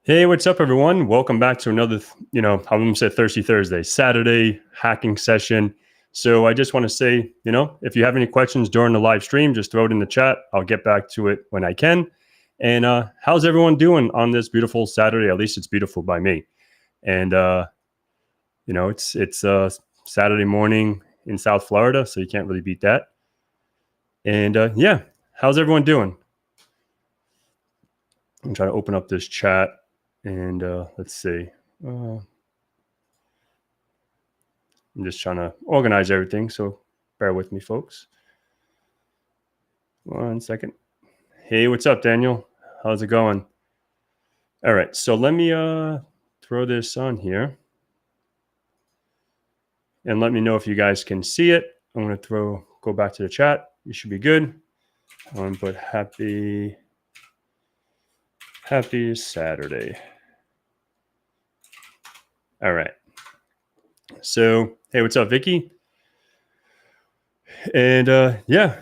Hey, what's up, everyone? Welcome back to another, I almost said Thirsty Thursday, Saturday hacking session. So I just want to say, if you have any questions during the live stream, just throw it in the chat. I'll get back to it when I can. And how's everyone doing on this beautiful Saturday? At least it's beautiful by me. And it's Saturday morning in South Florida, so you can't really beat that. And yeah, how's everyone doing? I'm trying to open up this chat. And let's see. I'm just trying to organize everything, so bear with me, folks. 1 second. Hey, what's up, Daniel? How's it going? All right, so let me throw this on here. And let me know if you guys can see it. I'm going to go back to the chat. You should be good. But happy Saturday. All right. So, hey, what's up, Vicky? And yeah,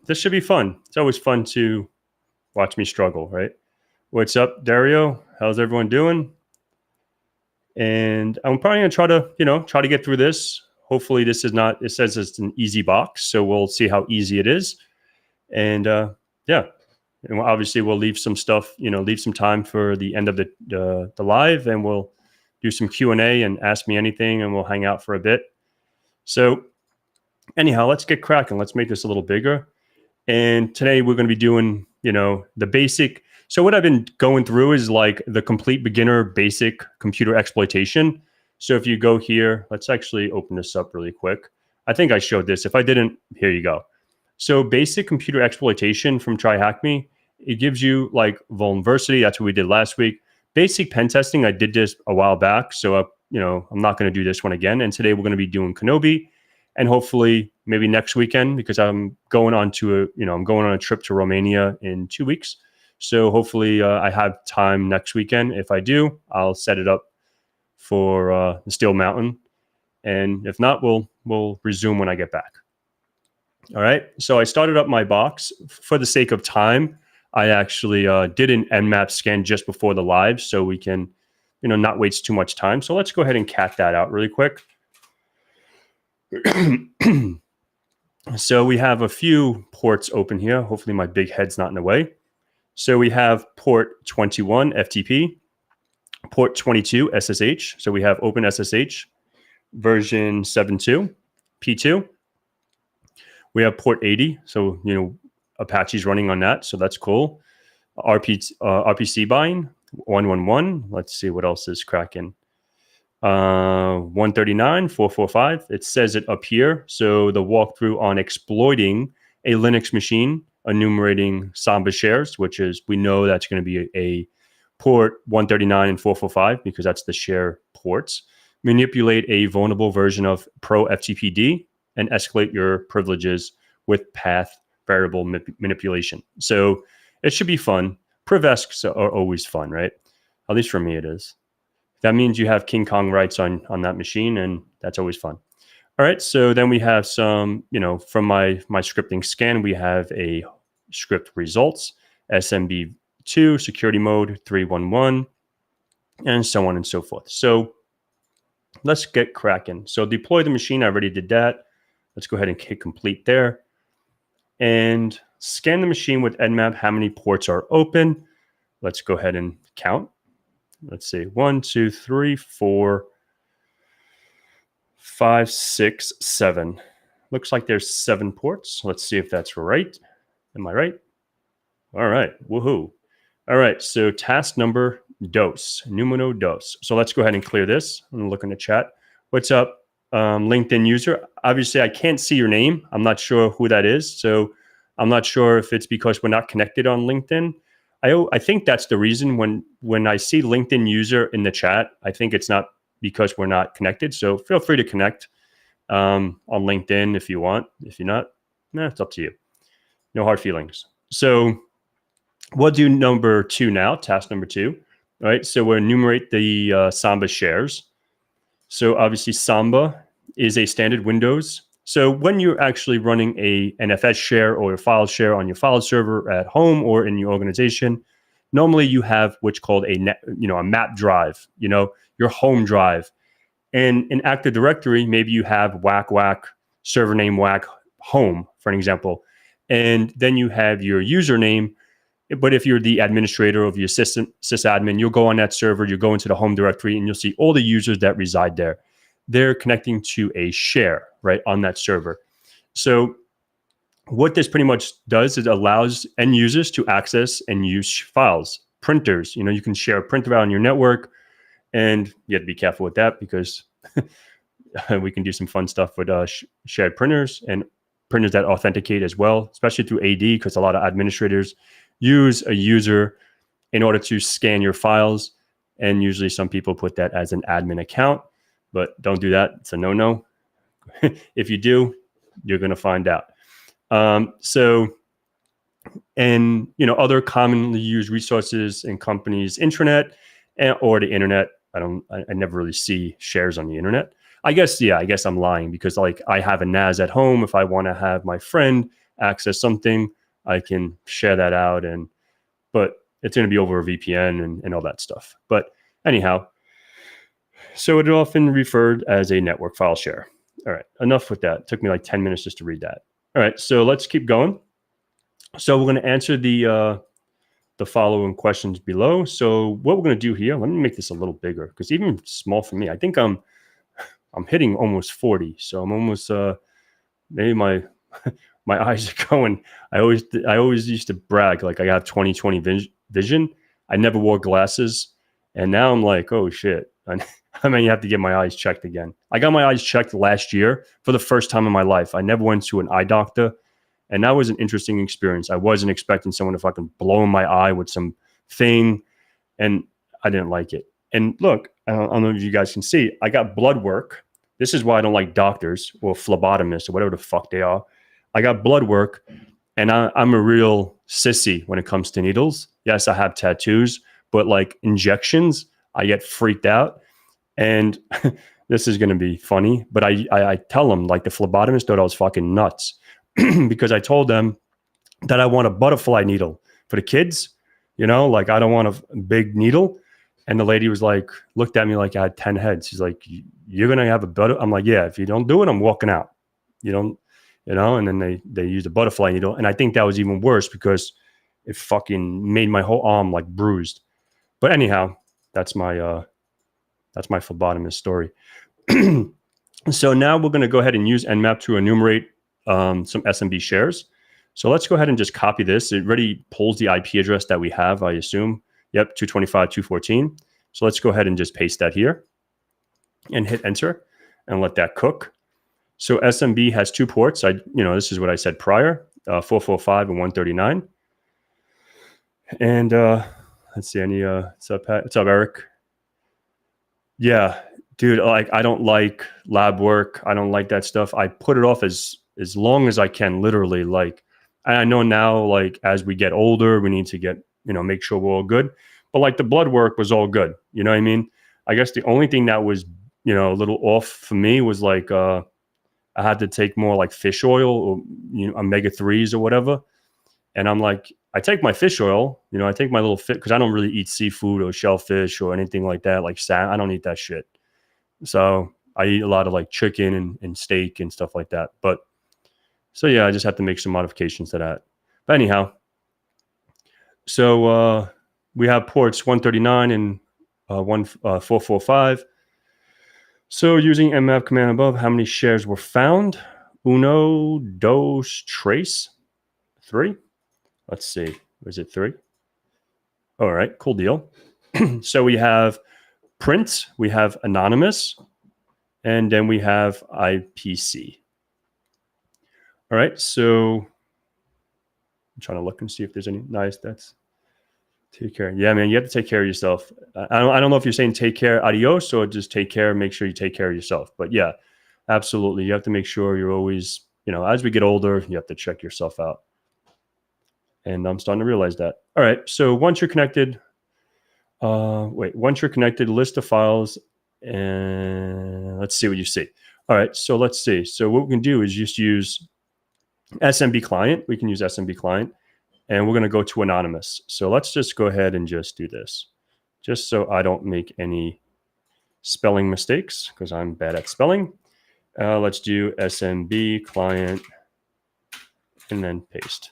this should be fun. It's always fun to watch me struggle, right? What's up, Dario? How's everyone doing? And I'm probably gonna try to get through this. Hopefully this is not, it says it's an easy box, so we'll see how easy it is. And yeah, and obviously we'll leave some stuff, leave some time for the end of the live, and we'll do some Q&A and ask me anything, and we'll hang out for a bit. So anyhow, let's get cracking. Let's make this a little bigger. And today we're going to be doing, the basic. So what I've been going through is like the complete beginner basic computer exploitation. So if you go here, let's actually open this up really quick. I think I showed this. If I didn't, here you go. So basic computer exploitation from TryHackMe, it gives you like vulnerability. That's what we did last week. Basic pen testing, I did this a while back. So, I'm not going to do this one again. And today we're going to be doing Kenobi. And hopefully maybe next weekend, because I'm going on a trip to Romania in 2 weeks. So hopefully I have time next weekend. If I do, I'll set it up for the Steel Mountain. And if not, we'll resume when I get back. All right. So I started up my box. For the sake of time, I actually did an Nmap scan just before the live, so we can, not waste too much time. So let's go ahead and cat that out really quick. So we have a few ports open here. Hopefully my big head's not in the way. So we have port 21 FTP, port 22 SSH. So we have Open SSH version 7.2 P2. We have port 80. So, Apache's running on that. So that's cool. RPC bind 111. Let's see what else is cracking. 139, 445. It says it up here. So the walkthrough on exploiting a Linux machine, enumerating Samba shares, which is, we know that's going to be a port 139 and 445 because that's the share ports. Manipulate a vulnerable version of ProFTPd and escalate your privileges with path variable manipulation. So it should be fun. Privesks are always fun, right? At least for me it is. That means you have King Kong rights on that machine, and that's always fun. All right, so then we have some, from my scripting scan, we have a script results, SMB2, security mode 311, and so on and so forth. So let's get cracking. So deploy the machine, I already did that. Let's go ahead and hit complete there. And scan the machine with Nmap, how many ports are open. Let's go ahead and count. Let's see, 1, 2, 3, 4, 5, 6, 7. Looks like there's 7 ports. Let's see if that's right. Am I right? All right, woohoo. All right, so task number dos, numero dos. So let's go ahead and clear this. I'm gonna look in the chat. What's up, LinkedIn user? Obviously, I can't see your name. I'm not sure who that is. So I'm not sure if it's because we're not connected on LinkedIn. I think that's the reason when I see LinkedIn user in the chat, I think it's not because we're not connected. So feel free to connect on LinkedIn if you want. If you're not, it's up to you. No hard feelings. So we'll do number 2 now, task number 2. All right, so we'll enumerate the Samba shares. So obviously Samba is a standard Windows. So when you're actually running a NFS share or a file share on your file server at home or in your organization, Normally you have what's called a map drive, your home drive. And in Active Directory, maybe you have whack whack server name whack home, for an example. And then you have your username. But if you're the administrator of your sysadmin, you'll go on that server, you go into the home directory, and you'll see all the users that reside there. They're connecting to a share, right, on that server. So what this pretty much does is it allows end users to access and use files, printers. You can share a printer out on your network, and you have to be careful with that because we can do some fun stuff with shared printers and printers that authenticate as well, especially through AD, because a lot of administrators use a user in order to scan your files. And usually some people put that as an admin account, but don't do that. It's a no-no. If you do, you're going to find out. Other commonly used resources in companies' intranet or the internet. I never really see shares on the internet. I guess I'm lying because I have a NAS at home. If I want to have my friend access something, I can share that out, but it's going to be over a VPN and all that stuff. But anyhow, so it's often referred as a network file share. All right, enough with that. It took me like 10 minutes just to read that. All right, so let's keep going. So we're going to answer the following questions below. So what we're going to do here, let me make this a little bigger because even small for me, I think I'm hitting almost 40. So I'm almost maybe my eyes are going. I always used to brag like I have 20/20 vision. I never wore glasses, and now I'm like, oh shit. I mean, you have to get my eyes checked again. I got my eyes checked last year for the first time in my life. I never went to an eye doctor, and that was an interesting experience. I wasn't expecting someone to fucking blow in my eye with some thing, and I didn't like it. And look, I don't know if you guys can see, I got blood work. This is why I don't like doctors or phlebotomists or whatever the fuck they are. I got blood work, and I'm a real sissy when it comes to needles. Yes, I have tattoos, but like injections, I get freaked out. And this is going to be funny, but I tell them, like the phlebotomist thought I was fucking nuts because I told them that I want a butterfly needle for the kids, like I don't want a big needle. And the lady was like, looked at me like I had 10 heads. She's like, you're going to have a butter. I'm like, yeah, if you don't do it, I'm walking out. And then they used a butterfly needle. And I think that was even worse because it fucking made my whole arm like bruised. But anyhow, that's my phlebotomist story. So now we're going to go ahead and use Nmap to enumerate some SMB shares. So let's go ahead and just copy this. It already pulls the IP address that we have, I assume. Yep, 225.214. So let's go ahead and just paste that here and hit enter and let that cook. So SMB has two ports. This is what I said prior, 445 and 139. And let's see, what's up, Pat? What's up, Eric? Yeah, dude, I don't like lab work. I don't like that stuff. I put it off as long as I can, literally. Like, I know now, like, as we get older, we need to get, make sure we're all good. But like the blood work was all good. You know what I mean? I guess the only thing that was, a little off for me was like, I had to take more like fish oil or, omega-3s or whatever. And I'm like, I take my fish oil, I take my little because I don't really eat seafood or shellfish or anything like that. Like salmon, I don't eat that shit. So I eat a lot of like chicken and steak and stuff like that. But so yeah, I just have to make some modifications to that. But anyhow, so we have ports 139 and 445. So using nmap command above, how many shares were found? Uno, dos, tres, 3. Let's see. Was it 3? All right, cool deal. So we have print, we have anonymous, and then we have IPC. All right, so I'm trying to look and see if there's any nice. That's take care. Yeah, man, you have to take care of yourself. I don't know if you're saying take care, adios, or just take care. Make sure you take care of yourself. But yeah, absolutely, you have to make sure you're always, as we get older, you have to check yourself out. And I'm starting to realize that. All right, so once you're connected, list of files, and let's see what you see. All right, so let's see. So what we can do is just use SMB client. We can use SMB client. and we're going to go to anonymous. So let's just go ahead and just do this, just so I don't make any spelling mistakes, because I'm bad at spelling. Let's do SMB client and then paste.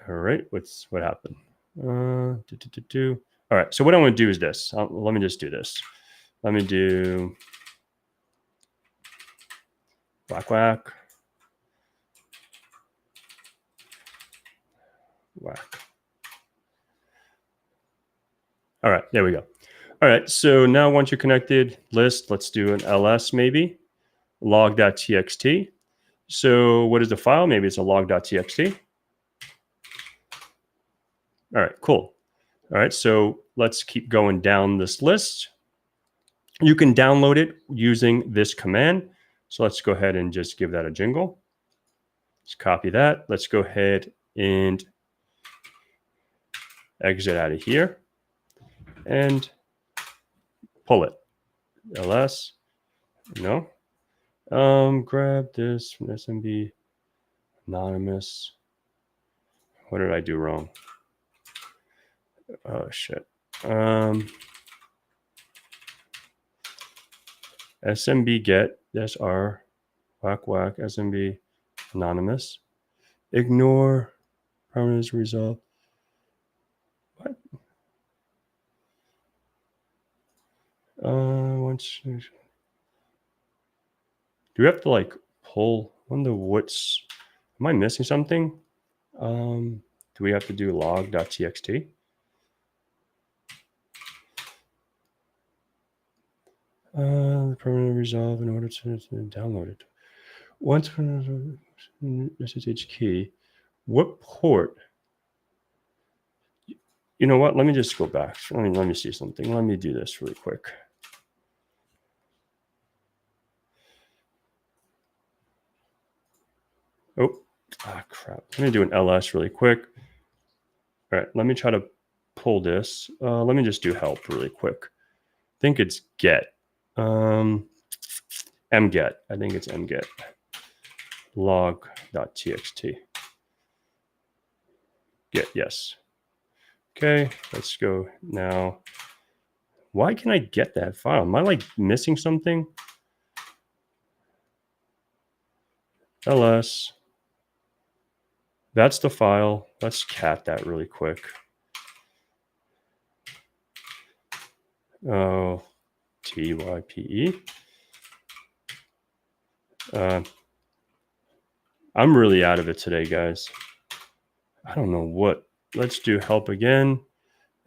All right, what happened? All right, so what I want to do is this. Let me just do this. Let me do whack whack whack. All right, there we go. All right, so now once you're connected, list, let's do an ls maybe, log.txt. So what is the file? Maybe it's a log.txt. All right, cool. All right, so let's keep going down this list. You can download it using this command. So let's go ahead and just give that a jingle. Let's copy that. Let's go ahead and exit out of here and pull it. ls, no. Grab this from SMB, anonymous. What did I do wrong? Oh shit. SMB get, that's R, whack whack, SMB, anonymous. Ignore, permanent resolve. What? Once, do we have to like pull, I wonder what's, am I missing something? Do we have to do log.txt? The permanent resolve in order to download it. Once SSH key, what port? You know what? Let me just go back. Let me see something. Let me do this really quick. Oh, crap. Let me do an ls really quick. All right, let me try to pull this. Let me just do help really quick. I think it's get. Mget. I think it's mget. Log.txt. Get, yes. Okay, let's go now. Why can I get that file? Am I like missing something? ls. That's the file. Let's cat that really quick. Oh, type. I'm really out of it today, guys. I don't know what. Let's do help again.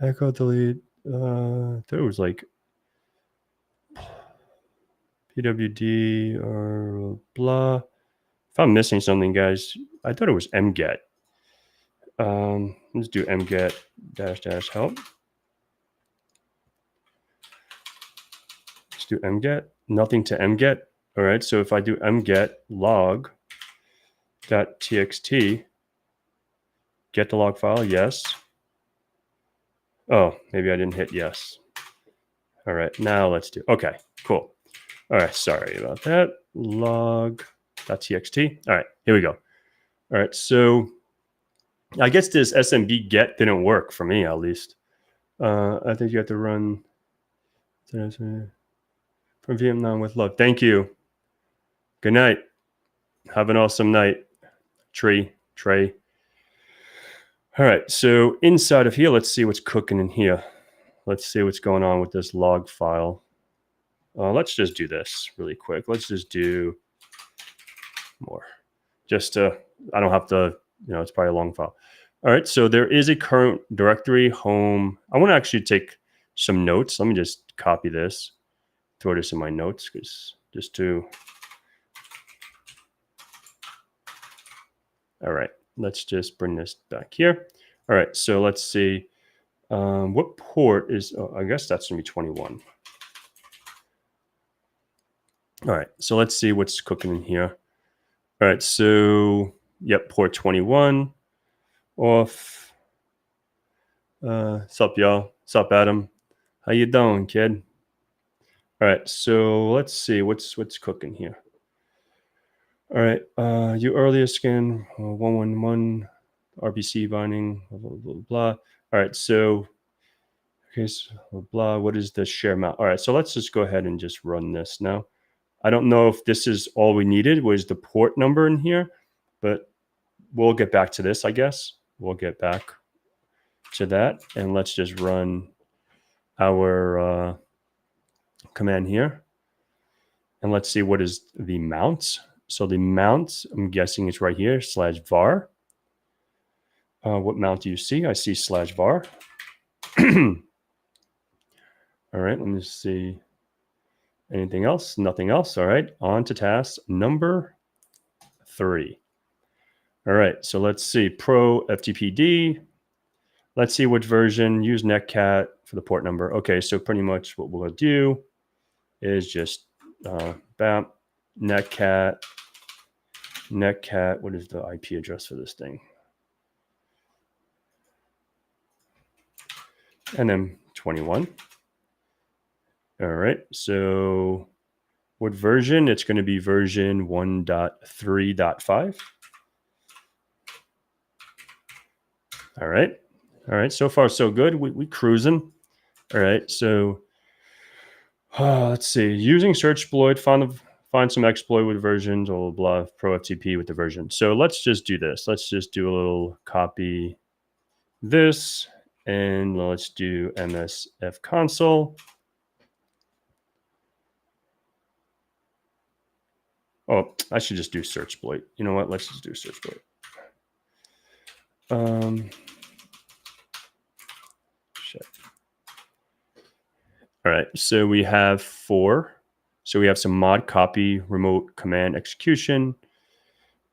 Echo delete. There was like pwd or blah. If I'm missing something, guys, I thought it was mget. Let's do mget -- help. Let's do mget. Nothing to mget. All right. So if I do mget log.txt, get the log file, yes. Oh, maybe I didn't hit yes. All right, now let's do, okay, cool. All right, sorry about that. Log.txt. All right, here we go. All right, so I guess this SMB get didn't work for me, at least. I think you have to run from Vietnam with love. Thank you. Good night. Have an awesome night, Trey. All right, so inside of here, let's see what's cooking in here. Let's see what's going on with this log file. Let's just do this really quick. Let's just do more. Just I don't have to, it's probably a long file. All right, so there is a current directory, home. I want to actually take some notes. Let me just copy this, throw this in my notes, because just to. All right, let's just bring this back here. All right, so let's see. What port is, I guess that's going to be 21. All right, so let's see what's cooking in here. All right, so, yep, port 21 off. Sup, y'all? Sup, Adam? How you doing, kid? All right, so let's see what's cooking here. All right. You earlier scan 111 RPC binding, blah, blah, blah, blah. All right. So, okay, so blah, what is the share mount? All right. So let's just go ahead and just run this now. I don't know if this is all we needed was the port number in here, but we'll get back to this, I guess. We'll get back to that. And let's just run our command here. And let's see what is the mount. So the mount, I'm guessing it's right here, /var. What mount do you see? I see /var. All right, let me see. Anything else? Nothing else. All right, on to task number 3. All right, so let's see. ProFTPd. Let's see which version. Use netcat for the port number. Okay, so pretty much what we'll do is just bam, netcat. What is the IP address for this thing? And then 21. All right, so what version? It's going to be version 1.3.5. All right, so far so good. We cruising. All right, so let's see. Using search exploit, find some exploit with versions, blah, blah, blah, ProFTP with the version. So let's just do this. Let's just do a little copy this, and let's do MSF console. Oh, I should just do search exploit. You know what? Let's just do search exploit. Shit. All right, so we have 4. So we have some mod copy, remote command execution.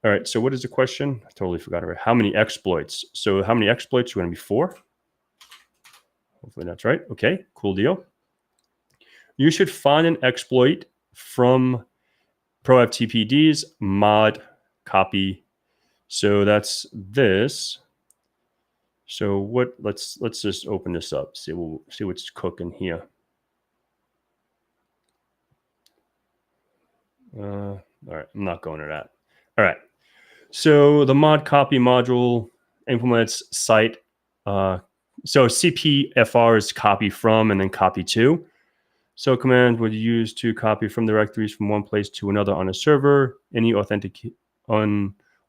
All right, so what is the question? I totally forgot already. How many exploits? So how many exploits are going to be 4? Hopefully that's right. Okay, cool deal. You should find an exploit from ProFTPd's mod copy. So that's this. So what? Let's just open this up. See what's cooking here. All right, I'm not going to that. All right. So the mod copy module implements site. So CPFR is copy from and then copy to. So command would use to copy from directories from one place to another on a server. Any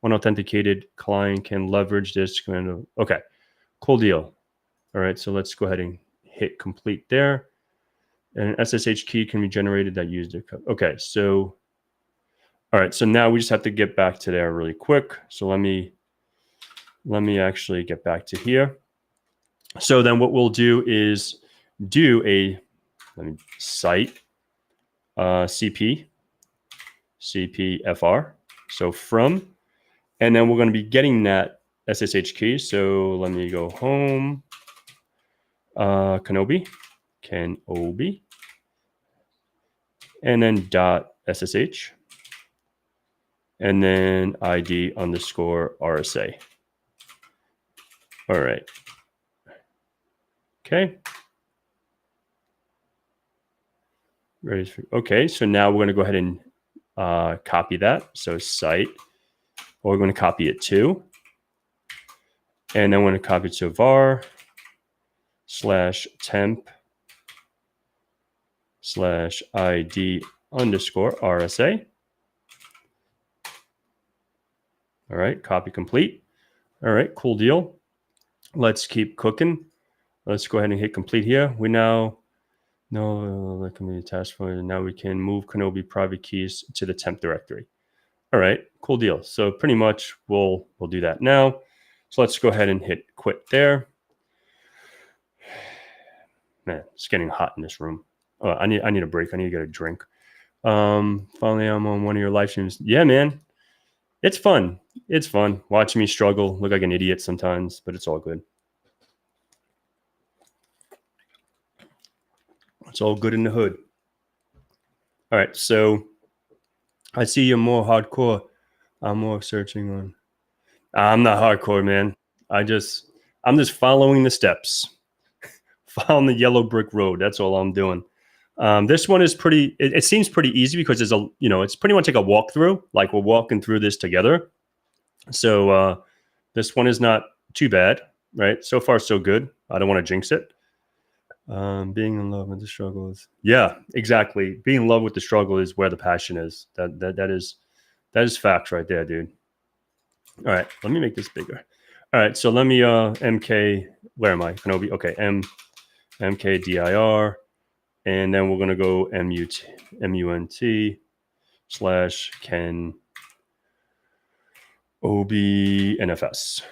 unauthenticated client can leverage this command. Okay, cool deal. All right, so let's go ahead and hit complete there. And an SSH key can be generated that used it. Okay, so all right, so now we just have to get back to there really quick. So let me actually get back to here. So then what we'll do is do a site CPFR. So from, and then we're going to be getting that SSH key. So let me go home, Kenobi, and then .ssh, and then ID _ RSA. All right. Okay. Ready for, okay, so now we're going to go ahead and copy that. So site, we're going to copy it to, and then we're going to copy it to var /temp /ID _ RSA. All right, copy complete. All right, cool deal. Let's keep cooking. Let's go ahead and hit complete here. We now know the community task force, and now we can move Kenobi private keys to the temp directory. All right, cool deal. So pretty much we'll do that now. So let's go ahead and hit quit there. Man, it's getting hot in this room. Oh, I need a break. I need to get a drink. Finally, I'm on one of your live streams. Yeah, man, it's fun. It's fun watching me struggle, look like an idiot sometimes, but it's all good. It's all good in the hood. All right, so I see you're more hardcore. I'm more searching on. I'm not hardcore, man. I'm just following the steps, following the yellow brick road. That's all I'm doing. This one is pretty, it seems pretty easy because there's a, it's pretty much like a walkthrough, like we're walking through this together. So this one is not too bad, right? So far, so good. I don't want to jinx it. Being in love with the struggle is, yeah, exactly. Being in love with the struggle is where the passion is. That is facts right there, dude. All right, let me make this bigger. All right, so let me MK, where am I? Kenobi, okay, MKDIR, and then we're gonna go MUNT / Ken OBNFS.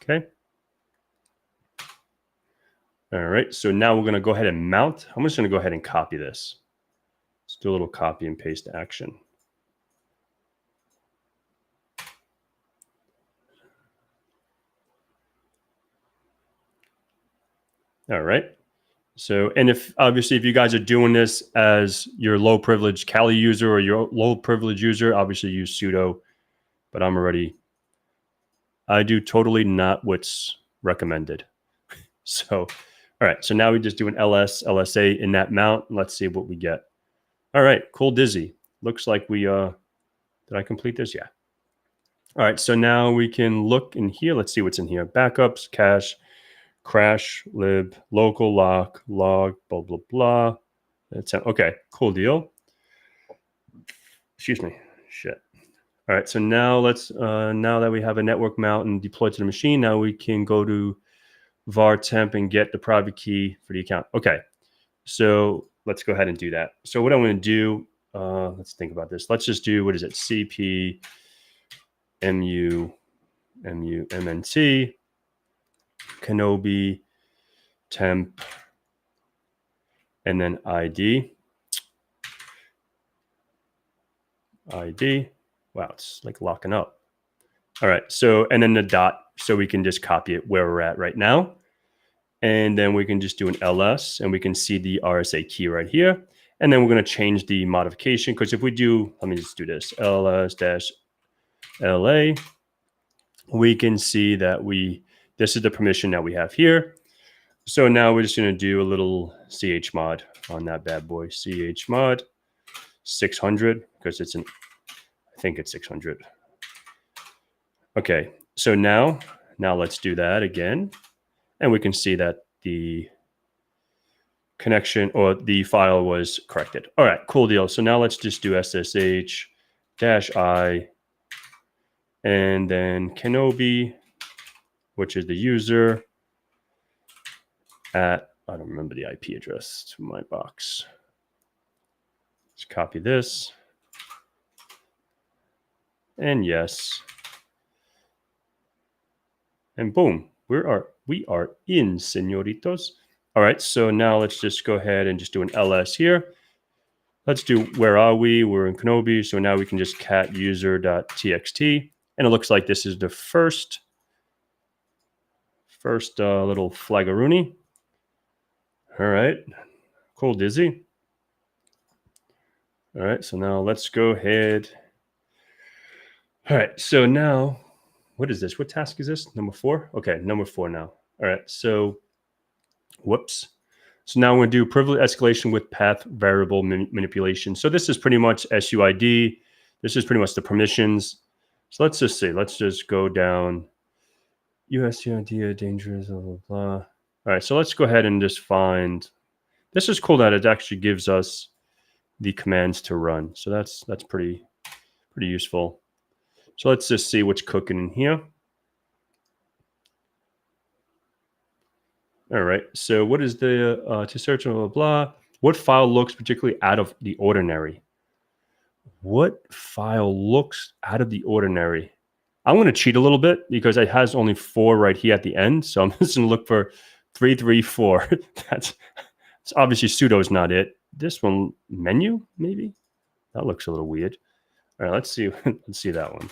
Okay. All right, so now we're going to go ahead and mount. I'm just going to go ahead and copy this. Let's do a little copy and paste action. All right. So, and if obviously if you guys are doing this as your low privilege Kali user or your low privilege user, obviously use sudo, but I do totally not what's recommended. So, all right. So now we just do an LSA in that mount. Let's see what we get. All right. Cool. Dizzy. Looks like we, did I complete this? Yeah. All right. So now we can look in here. Let's see what's in here. Backups, cache, crash, lib, local lock, log, blah, blah, blah. That's okay. Cool deal. Excuse me. Shit. All right. So now let's, now that we have a network mount and deployed to the machine, now we can go to var temp and get the private key for the account. Okay. So let's go ahead and do that. So what I'm going to do, let's think about this. Let's just do, what is it? CP MNT Kenobi temp and then ID. Wow, it's like locking up. All right, so, and then the dot, so we can just copy it where we're at right now. And then we can just do an LS and we can see the RSA key right here. And then we're going to change the modification, because if we do, let me just do this, LS-LA, we can see that this is the permission that we have here. So now we're just going to do a little chmod on that bad boy. Chmod 600, because I think it's 600. Okay, so now let's do that again. And we can see that the connection or the file was corrected. All right, cool deal. So now let's just do SSH-I and then Kenobi, which is the user at, I don't remember the IP address to my box. Let's copy this. And yes. And boom, we are in, señoritos. All right, so now let's just go ahead and just do an LS here. Let's do, where are we? We're in Kenobi, so now we can just cat user.txt. And it looks like this is the first little flaggeroonie. All right, cool, Dizzy. All right, so now let's go ahead. All right, so now, what is this? What task is this? Number 4? Okay, number 4 now. All right, so, whoops. So now we're going to do privilege escalation with path variable manipulation. So this is pretty much SUID. This is pretty much the permissions. So let's just see. Let's just go down. USUID dangerous, blah, blah, blah. All right, so let's go ahead and just find. This is cool that it actually gives us the commands to run. So that's pretty useful. So let's just see what's cooking in here. All right, so what is the, to search, blah, blah, blah. What file looks particularly out of the ordinary? What file looks out of the ordinary? I'm going to cheat a little bit because it has only 4 right here at the end. So I'm just going to look for 334. That's obviously sudo is not it. This one, menu, maybe? That looks a little weird. All right, let's see. Let's see that one.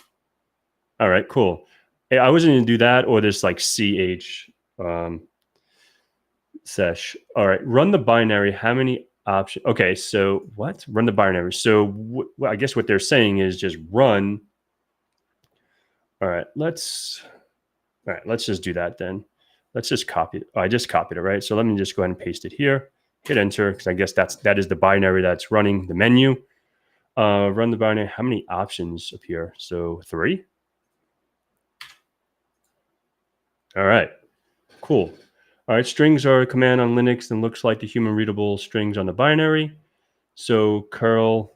All right, cool. Hey, I wasn't going to do that or this like ch sesh. All right, run the binary. How many options? Okay, so what? Run the binary. So I guess what they're saying is just run. All right, let's just do that then. Let's just copy it. Oh, I just copied it, right? So let me just go ahead and paste it here. hit enter, because I guess that is the binary that's running the menu. Run the binary. How many options appear? So 3. All right, cool. All right, strings are a command on Linux and looks like the human readable strings on the binary. So curl.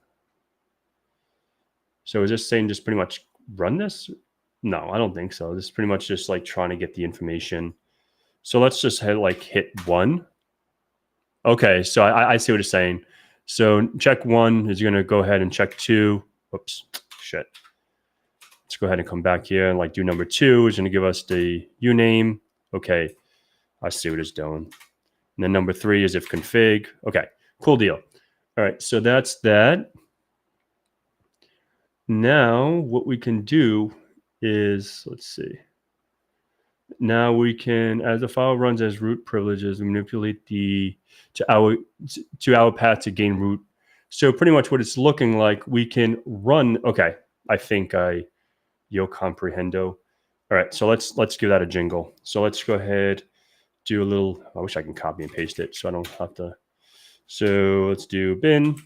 So is this saying just pretty much run this? No, I don't think so. This is pretty much just like trying to get the information. So let's just hit 1. Okay, so I see what it's saying. So check 1 is going to go ahead and check 2. Whoops, shit. Let's go ahead and come back here and do number 2 is going to give us the uname. Okay, I see what it's doing. And then number 3 is if config. Okay, cool deal. All right, so that's that. Now what we can do is, let's see. Now we can, as the file runs as root privileges, manipulate to our path to gain root. So pretty much what it's looking like, we can run. Okay, I think yo comprehendo. All right, so let's give that a jingle. So let's go ahead, do a little. I wish I can copy and paste it so I don't have to. So let's do bin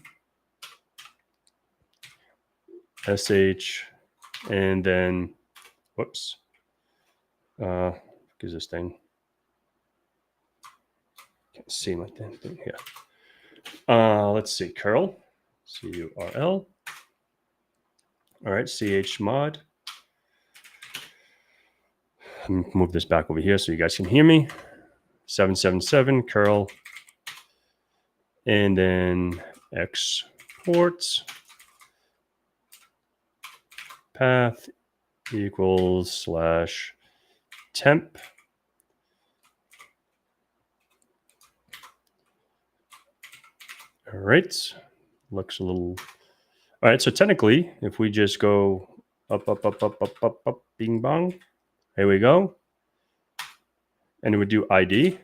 sh, and then whoops. Is this thing? Can't see my damn thing here. Let's see, curl, curl. All right, chmod. Move this back over here so you guys can hear me. 777 curl, and then exports path equals /temp. All right, looks a little. All right, so technically, if we just go up, bing bong, here we go, and it would do ID.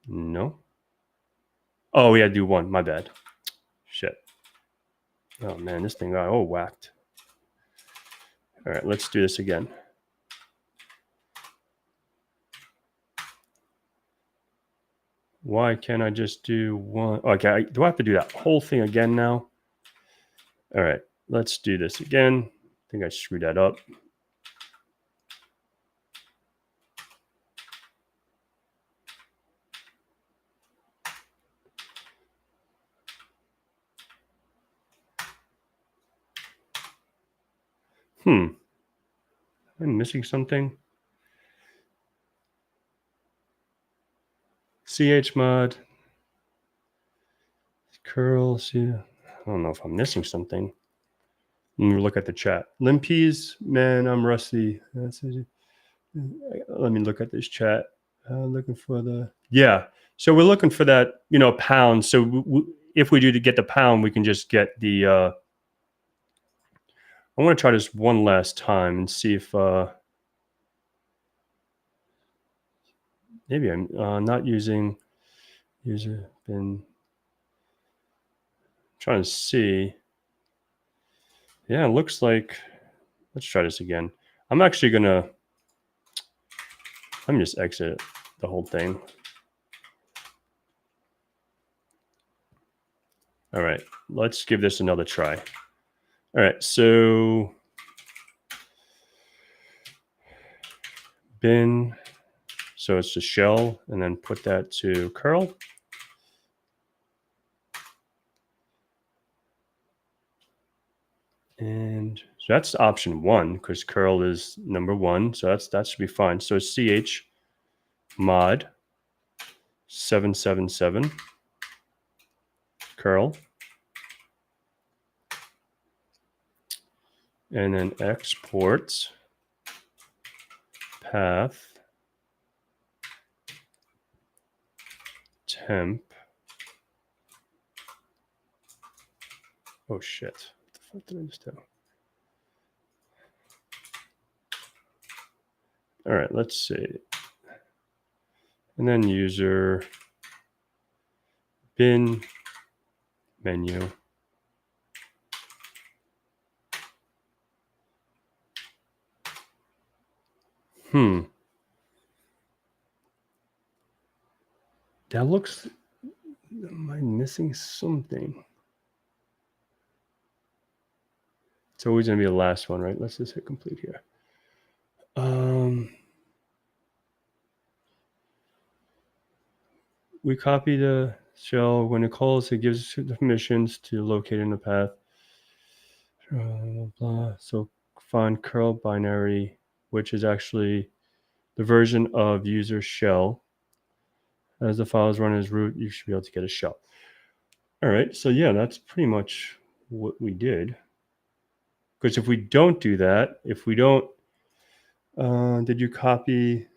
No. Oh, we had to do 1. My bad. Shit. Oh man, this thing got all whacked. All right, let's do this again. Why can't I just do 1? Okay, do I have to do that whole thing again now? All right, let's do this again. I think I screwed that up. I'm missing something. Chmod. Curl. See, I don't know if I'm missing something. Let me look at the chat. Limpies, man, I'm rusty. Let me look at this chat. Looking for the So we're looking for that, pound. So if we do to get the pound, we can just get the. I want to try this one last time and see if maybe I'm not using user bin. Trying to see. Yeah, it looks like. Let's try this again. I'm actually gonna. Let me just exit the whole thing. All right, let's give this another try. All right, so bin, so it's the shell, and then put that to curl. And so that's option 1 because curl is number 1, so that should be fine. So chmod 777 curl, and then exports path temp. Oh shit! What the fuck did I just do? All right, let's see. And then user bin menu. That looks, am I missing something? It's always going to be the last one, right? Let's just hit complete here. We copy the shell. When it calls, it gives the permissions to locate in the path. Blah. So find curl binary, which is actually the version of user shell. As the file is run as root, you should be able to get a shell. All right, so yeah, that's pretty much what we did. Because if we don't do that, if we don't, did you copy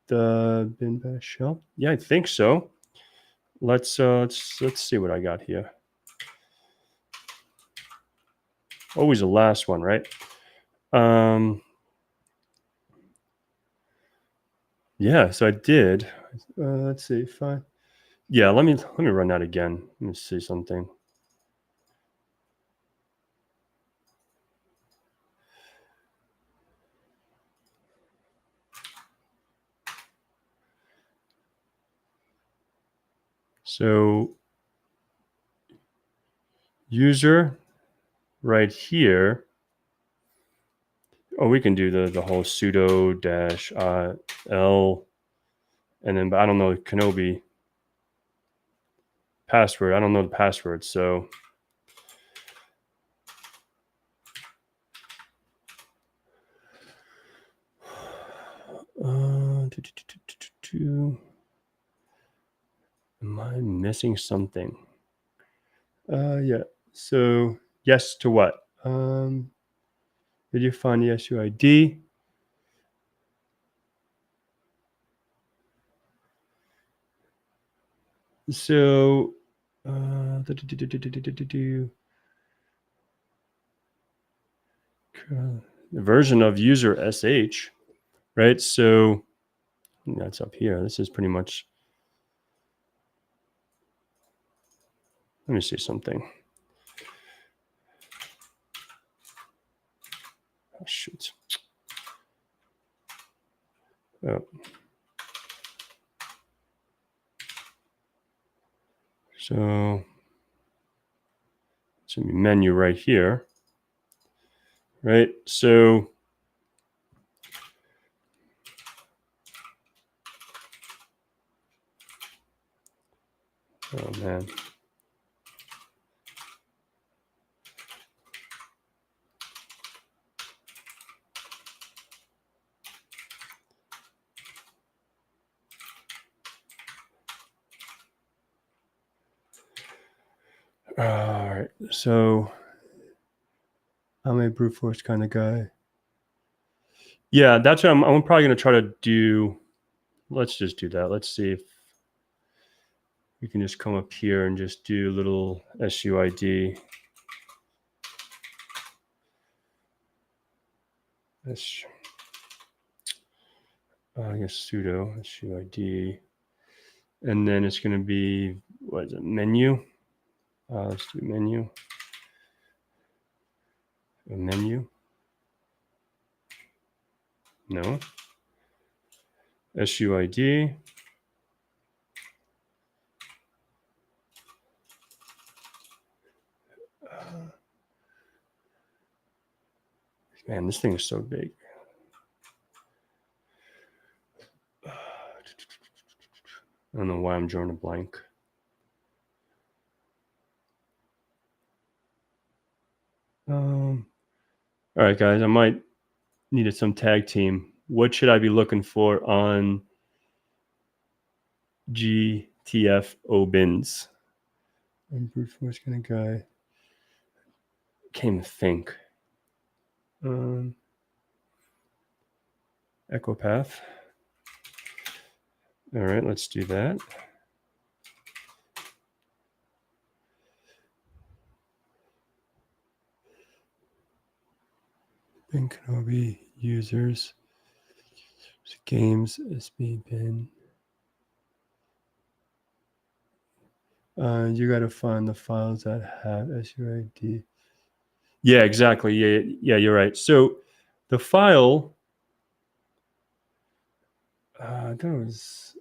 the bin bash shell? Yeah, I think so. Let's see what I got here. Always the last one, right? Yeah, so I did. Let's see, fine. Yeah, let me run that again. Let me see something. So user right here. Oh, we can do the whole sudo dash L, and then, but I don't know Kenobi password. I don't know the password, so am I missing something? Yeah. So yes to what? Did you find the SUID? So the version of user sh, right? So that's up here. This is pretty much. Let me see something. Oh, shoot. Oh. So it's going to be menu right here, right? So oh man. All right. So I'm a brute force kind of guy. Yeah, that's what I'm probably going to try to do. Let's just do that. Let's see if we can just come up here and just do a little SUID. I guess sudo SUID. And then it's going to be, what is it, menu? Let's do menu. A menu. No. SUID. Man, this thing is so big. I don't know why I'm drawing a blank. All right, guys, I might need some tag team. What should I be looking for on GTF obins? I'm brute force kind of guy. Can't even think. Echo path. All right, let's do that. Bin Kenobi users, games, SB bin. You got to find the files that have SUID. Yeah, exactly. Yeah, you're right. So the file, that was,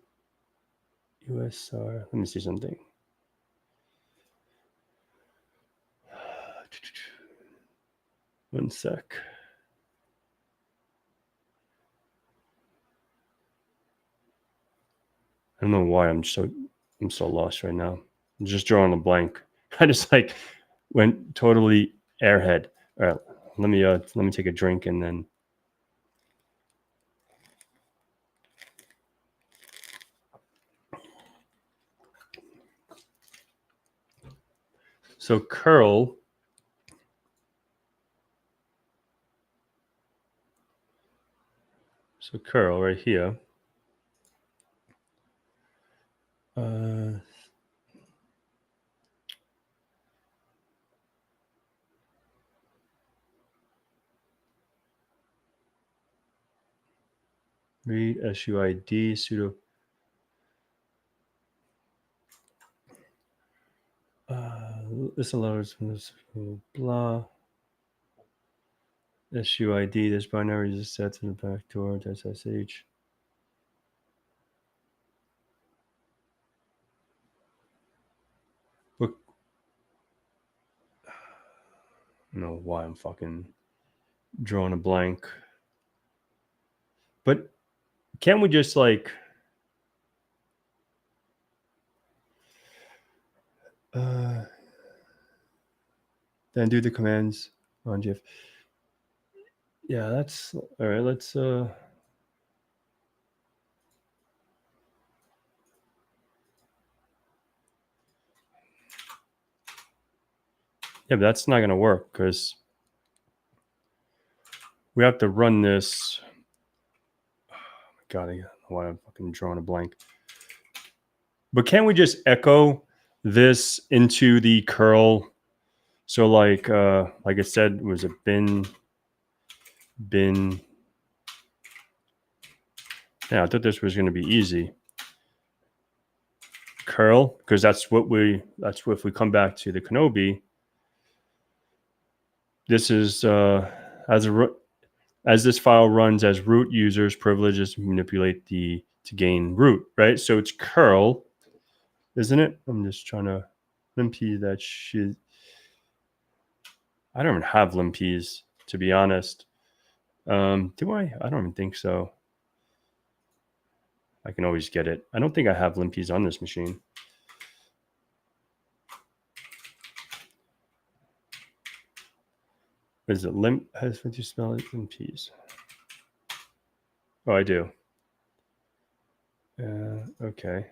USR. Let me see something. One sec. I don't know why I'm so lost right now. I'm just drawing a blank. I just like went totally airhead. All right, let me take a drink and then. So curl. So curl right here. Read SUID sudo. This allows blah. SUID. This binary is set to the backdoor. SSH. Look. I don't know why I'm fucking drawing a blank. But can't we just like then do the commands on GIF? Yeah, that's all right. Let's yeah, but that's not gonna work because we have to run this. Oh my god, I don't know why I'm fucking drawing a blank. But can't we just echo this into the curl? So like I said, was it bin? Yeah, I thought this was going to be easy. Curl, because that's what if we come back to the Kenobi. This is as this file runs as root users privileges manipulate to gain root, right? So it's curl, isn't it? I'm just trying to limpy that shit. I don't even have limpies, to be honest. Do I? I don't even think so. I can always get it. I don't think I have limpies on this machine. Is it limp? How do you spell it? Limpies. Oh, I do. Okay.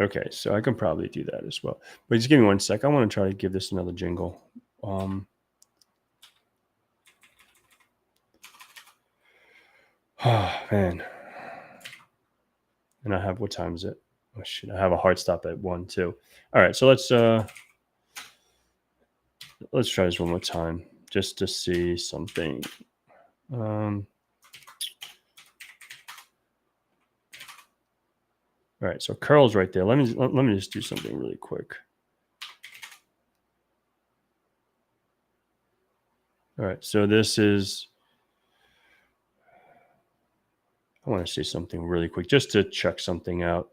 Okay, so I can probably do that as well. But just give me 1 sec. I want to try to give this another jingle. Oh, man. And I have, what time is it? Oh, shit. I have a hard stop at 1 too. All right, so let's try this one more time just to see something. All right, so curl's right there. Let me just do something really quick. All right, so this is, I want to see something really quick just to check something out.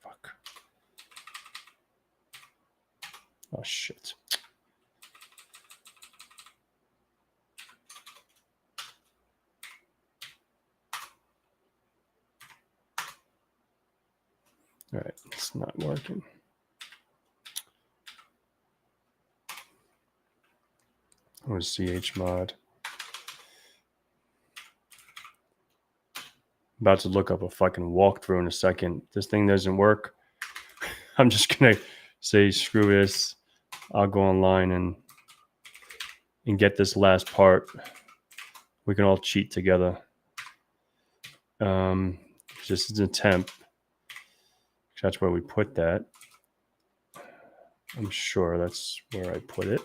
Fuck. Oh, shit. All right, it's not working. What is chmod? I'm about to look up a fucking walkthrough in a second. This thing doesn't work. I'm just gonna say screw this. I'll go online and get this last part. We can all cheat together. This is a temp. That's where we put that. I'm sure that's where I put it.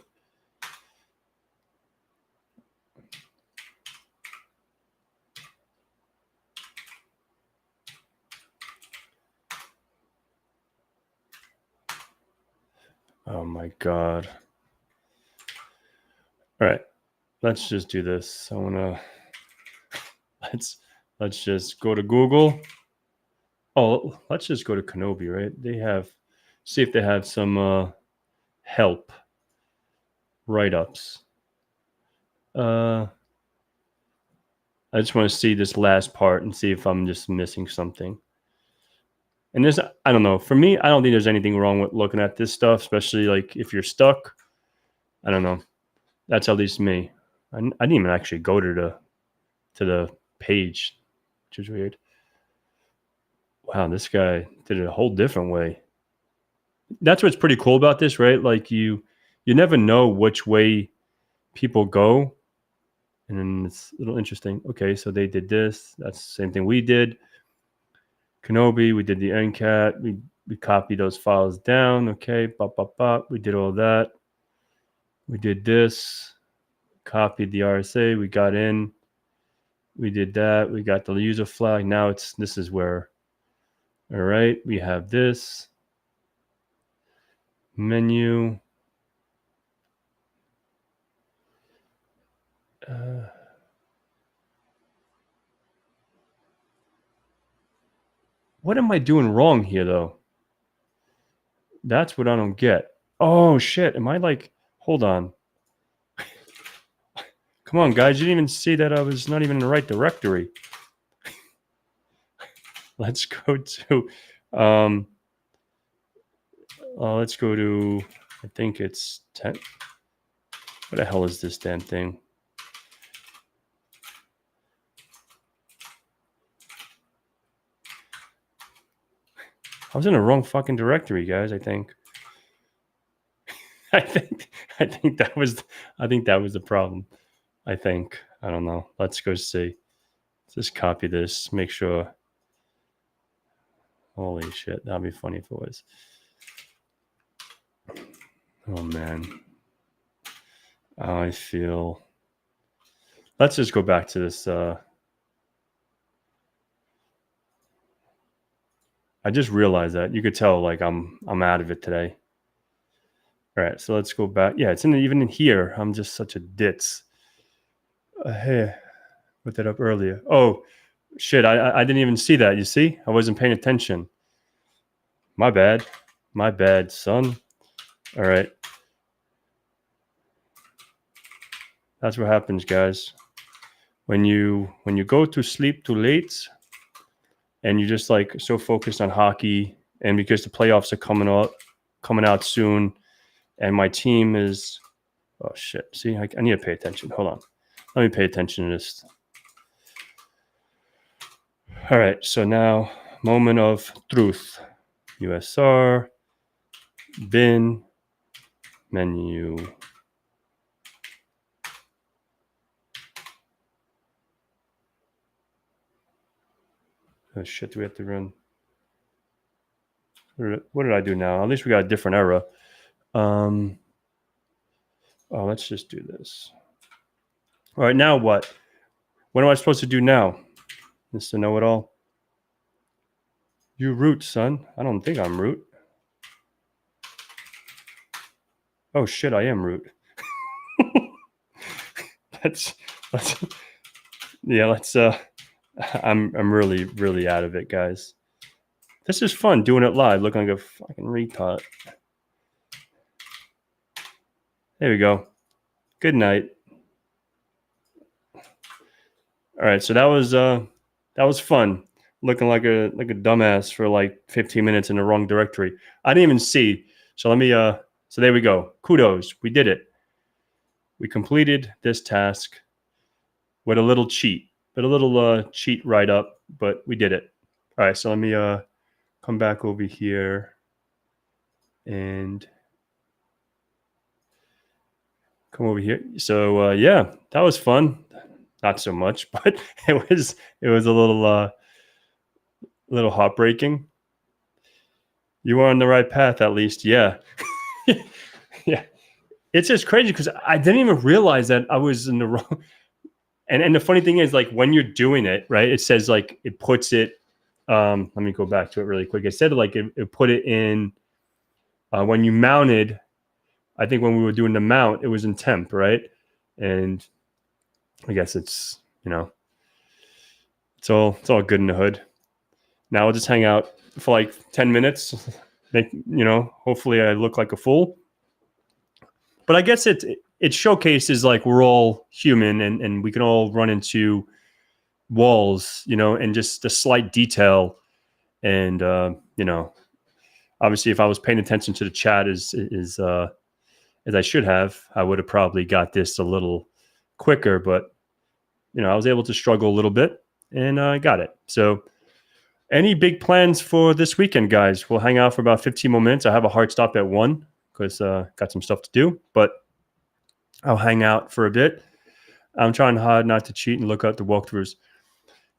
Oh my God. All right, let's just do this. I want to, let's just go to Google. Oh, let's just go to Kenobi, right? They have, see if they have some help write-ups. I just want to see this last part and see if I'm just missing something. And there's, I don't know. For me, I don't think there's anything wrong with looking at this stuff, especially like if you're stuck. I don't know. That's at least me. I didn't even actually go to the page, which is weird. Wow, this guy did it a whole different way. That's what's pretty cool about this, right? Like you never know which way people go, and then it's a little interesting. Okay, so they did this. That's the same thing we did. Kenobi, we did the NCAT. We copied those files down. Okay, bop, bop, bop. We did all that. We did this. Copied the RSA. We got in. We did that. We got the user flag. Now this is where, all right, we have this menu. What am I doing wrong here, though? That's what I don't get. Oh, shit. Am I like, hold on. Come on, guys. You didn't even see that I was not even in the right directory. Let's go to, let's go to, I think it's 10. What the hell is this damn thing? I was in the wrong fucking directory, guys, I think. I think that was the problem. I think. I don't know. Let's go see. Let's just copy this. Make sure. Holy shit. That'd be funny if it was. Oh man. I feel. Let's just go back to this. I just realized that. You could tell like I'm out of it today. All right, so let's go back. Yeah, it's even in here. I'm just such a ditz. Hey, put that up earlier. Oh, shit, I didn't even see that. You see? I wasn't paying attention. My bad. My bad, son. All right. That's what happens, guys. When you go to sleep too late and you're just like so focused on hockey, and because the playoffs are coming out soon, and my team is, oh shit. See, I need to pay attention. Hold on. Let me pay attention to this. All right. So now, moment of truth. USR, bin, menu. Oh shit, do we have to run? What did I do now? At least we got a different error. Oh, let's just do this. All right, now what? What am I supposed to do now? Mr. Know-It-All? You root, son. I don't think I'm root. Oh shit, I am root. let's I'm really out of it, guys. This is fun doing it live, looking like a fucking retard. There we go. Good night. All right, so that was fun. Looking like a dumbass for like 15 minutes in the wrong directory. I didn't even see. So let me so there we go. Kudos. We did it. We completed this task with a little cheat. But a little cheat write up, but we did it. All right, so let me come back over here and come over here. So yeah, that was fun. Not so much, but it was a little heartbreaking. You were on the right path, at least. Yeah. Yeah. It's just crazy because I didn't even realize that I was in the wrong. And the funny thing is, like, when you're doing it, right, it says like it puts it. Let me go back to it really quick. It said like it put it in when you mounted I think when we were doing the mount, it was in temp, right? And I guess it's, it's all good in the hood. Now I'll just hang out for like 10 minutes. Hopefully I look like a fool. But I guess it showcases like we're all human and we can all run into walls, and just a slight detail. And obviously if I was paying attention to the chat as I should have, I would have probably got this a little quicker, but I was able to struggle a little bit and I got it. So any big plans for this weekend, guys? We'll hang out for about 15 more minutes. I have a hard stop at 1 because got some stuff to do, but I'll hang out for a bit. I'm trying hard not to cheat and look at the walkthroughs.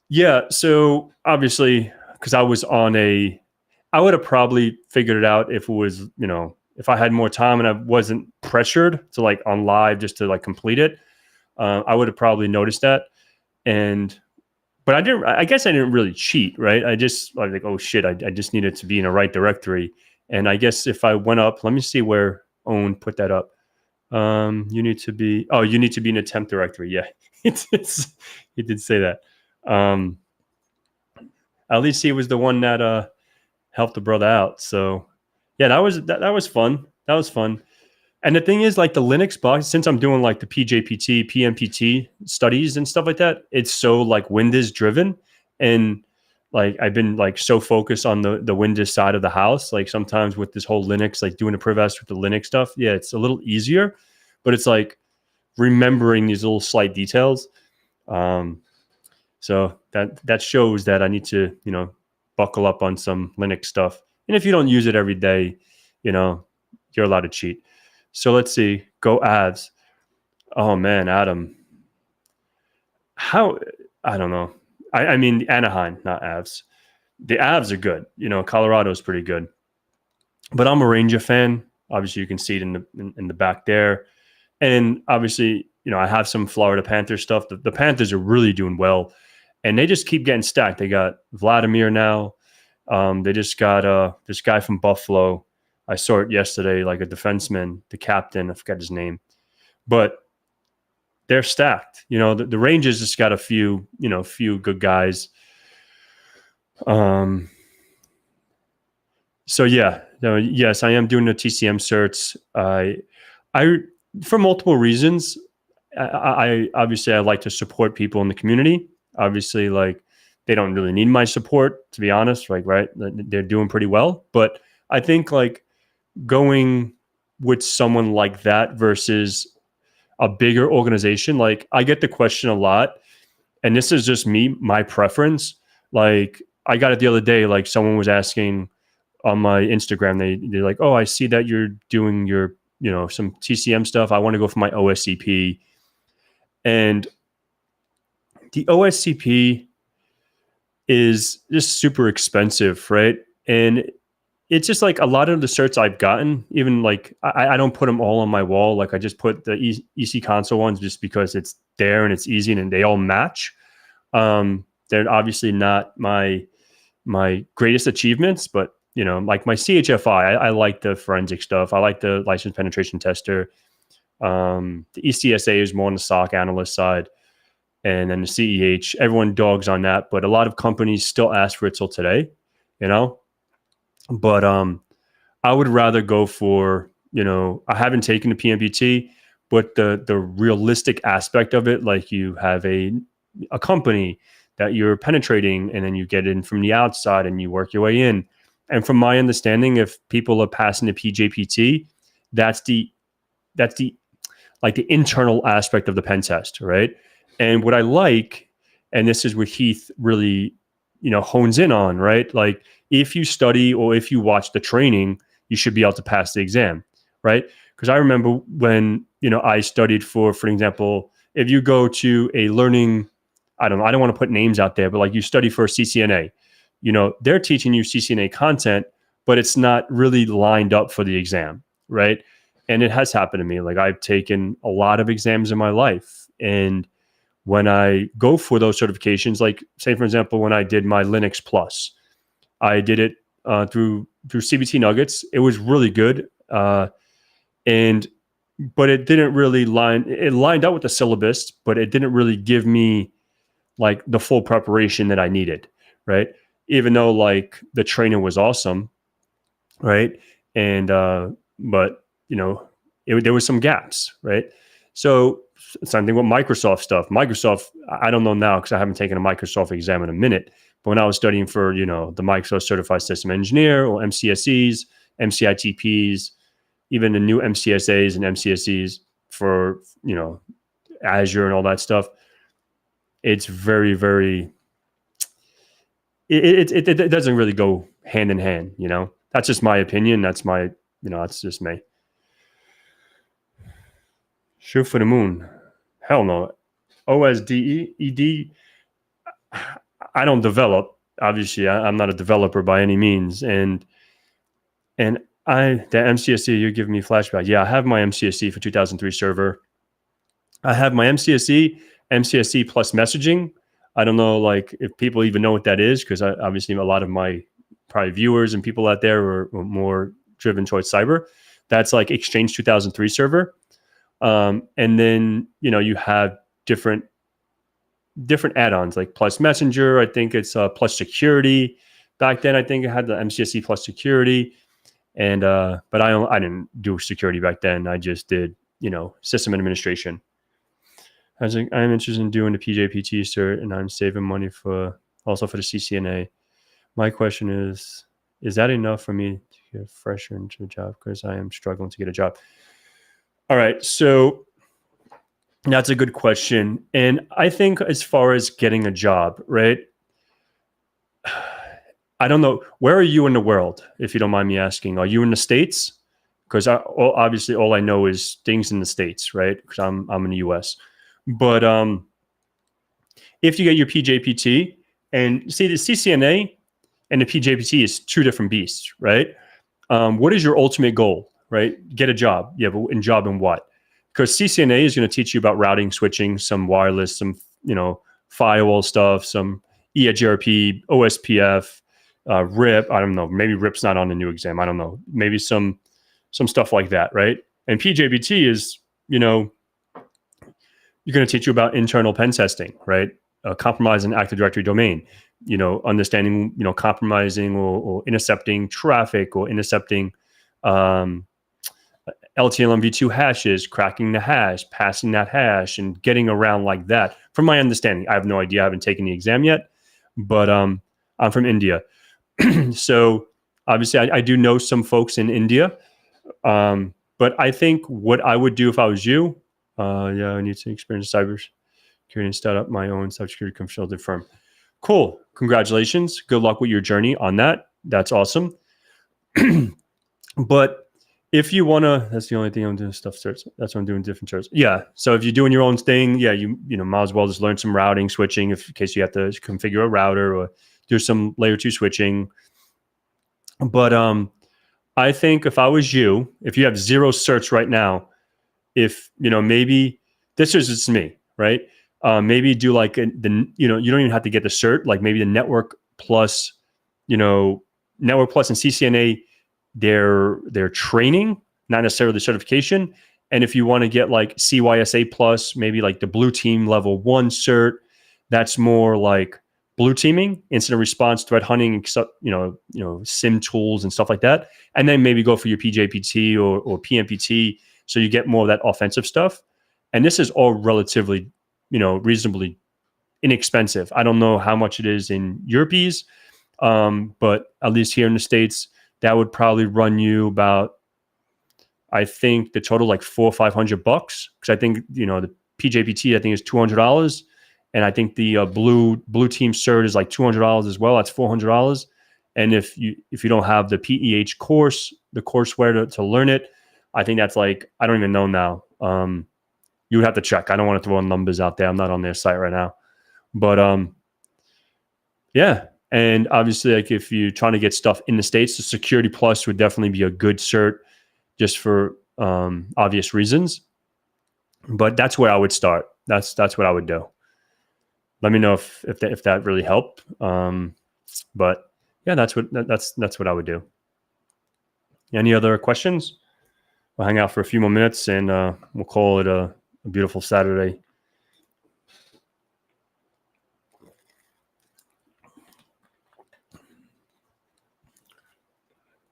Yeah, so obviously, because I would have probably figured it out if it was, if I had more time and I wasn't pressured to like on live just to like complete it. I would have probably noticed that. But I guess I didn't really cheat, right? I was like, oh shit, I just needed to be in a right directory. And I guess if I went up, let me see where Owen put that up. You need to be in a temp directory. Yeah, he did say that. At least he was the one that helped the brother out. So yeah, that was fun. That was fun. And the thing is, like the Linux box, since I'm doing like the PJPT, PMPT studies and stuff like that, it's so like Windows driven. And like I've been like so focused on the Windows side of the house. Like sometimes with this whole Linux, like doing a PrivS with the Linux stuff, yeah, it's a little easier, but it's like remembering these little slight details. So that shows that I need to, buckle up on some Linux stuff. And if you don't use it every day, you're allowed to cheat. So let's see. Go Avs. Oh man, Adam. I don't know. I mean Anaheim, not Avs. The Avs are good. Colorado's pretty good. But I'm a Ranger fan. Obviously, you can see it in the back there. And obviously, I have some Florida Panthers stuff. The Panthers are really doing well. And they just keep getting stacked. They got Vladimir now. They just got this guy from Buffalo. I saw it yesterday, like a defenseman, the captain, I forgot his name. But they're stacked. The Rangers just got a few good guys. So yeah, yes, I am doing the TCM certs. I for multiple reasons. I obviously I like to support people in the community. Obviously, like they don't really need my support, to be honest. Like, right, they're doing pretty well. But I think like going with someone like that versus a bigger organization, like I get the question a lot, and this is just my preference. Like I got it the other day, like someone was asking on my Instagram, they're like, oh, I see that you're doing your, some TCM stuff. I want to go for my OSCP. And the OSCP is just super expensive, right? And it's just like a lot of the certs I've gotten, even like I don't put them all on my wall. Like I just put the EC console ones just because it's there and it's easy and they all match. They're obviously not my greatest achievements, but like my CHFI, I like the forensic stuff. I like the license penetration tester. The ECSA is more on the SOC analyst side. And then the CEH, everyone dogs on that, but a lot of companies still ask for it till today, But I would rather go for, I haven't taken the PMPT, but the realistic aspect of it, like you have a company that you're penetrating and then you get in from the outside and you work your way in. And from my understanding, if people are passing the PJPT, that's the like the internal aspect of the pen test, right? And what I like, and this is what Heath really, hones in on, right? Like if you study or if you watch the training, you should be able to pass the exam, right? Because I remember when, I studied for example, if you go to a learning, I don't want to put names out there, but like you study for a CCNA, they're teaching you CCNA content, but it's not really lined up for the exam, right? And it has happened to me. Like I've taken a lot of exams in my life, and when I go for those certifications, like say, for example, when I did my Linux Plus, I did it through CBT Nuggets. It was really good. And but it didn't really it lined up with the syllabus, but it didn't really give me like the full preparation that I needed, right? Even though like the training was awesome, right? And but you know, there was some gaps, right? So same thing with Microsoft stuff. Microsoft, I don't know now because I haven't taken a Microsoft exam in a minute. But when I was studying for, you know, the Microsoft Certified System Engineer or MCSEs, MCITPs, even the new MCSAs and MCSEs for, you know, Azure and all that stuff, it's very, very, it doesn't really go hand in hand, you know? That's just my opinion. That's my, you know, that's just me. Shoot for the moon. Hell no. OSDED. I don't develop. Obviously, I'm not a developer by any means. And the MCSE, you're giving me flashback. Yeah, I have my MCSE for 2003 server. I have my MCSE plus messaging. I don't know, like, if people even know what that is, because obviously a lot of my probably viewers and people out there are more driven towards cyber. That's like Exchange 2003 server. And then, you know, you have different add-ons like plus messenger. I think it's plus security. Back then, I think I had the MCSE plus security. And, but I didn't do security back then. I just did, you know, system administration. I was like, I'm interested in doing the PJPT cert, and I'm saving money also for the CCNA. My question is that enough for me to get fresher into a job? Because I am struggling to get a job. All right, so that's a good question. And I think as far as getting a job, right? I don't know. Where are you in the world, if you don't mind me asking? Are you in the States? Because obviously all I know is things in the States, right? Because I'm in the US. But if you get your PJPT, and see the CCNA and the PJPT is two different beasts, right? What is your ultimate goal, right? Get a job. Yeah, but in job in what? Because CCNA is going to teach you about routing, switching, some wireless, some, you know, firewall stuff, some EHRP, OSPF, RIP. I don't know. Maybe RIP's not on the new exam. I don't know. Maybe some stuff like that, right? And PJPT is, you know, you're going to teach you about internal pen testing, right? Compromising Active Directory domain, you know, understanding, you know, compromising or intercepting traffic or intercepting LTLM v2 hashes, cracking the hash, passing that hash, and getting around like that. From my understanding, I have no idea. I haven't taken the exam yet, but I'm from India. So obviously I do know some folks in India. But I think what I would do if I was you, I need to experience cybersecurity and start up my own cybersecurity consulting firm. Cool. Congratulations. Good luck with your journey on that. That's awesome. But if you want to, that's the only thing I'm doing stuff certs. That's what I'm doing different certs. Yeah. So if you're doing your own thing, yeah, you know, might as well just learn some routing, switching, in case you have to configure a router or do some layer 2 switching. But I think if I was you, if you have zero certs right now, if, you know, maybe this is just me, right? Maybe do like you know, you don't even have to get the cert, like maybe the network plus, you know, network plus and CCNA, their training, not necessarily the certification. And if you want to get like CYSA plus, maybe like the blue team level 1 cert, that's more like blue teaming, incident response, threat hunting, you know, SIM tools and stuff like that. And then maybe go for your PJPT or PMPT, so you get more of that offensive stuff. And this is all relatively, you know, reasonably inexpensive. I don't know how much it is in Europees, but at least here in the States, that would probably run you about, I think the total like $400 or $500, because I think, you know, the PJPT I think is $200, and I think the blue team cert is like $200 as well. That's $400. And if you don't have the PEH course, the courseware to learn it, I think that's like, I don't even know now. You would have to check. I don't want to throw numbers out there. I'm not on their site right now, but yeah. And obviously, like if you're trying to get stuff in the States, the Security Plus would definitely be a good cert, just for obvious reasons. But that's where I would start. That's what I would do. Let me know if that really helped. But yeah, that's what I would do. Any other questions? we'll hang out for a few more minutes, and we'll call it a beautiful Saturday.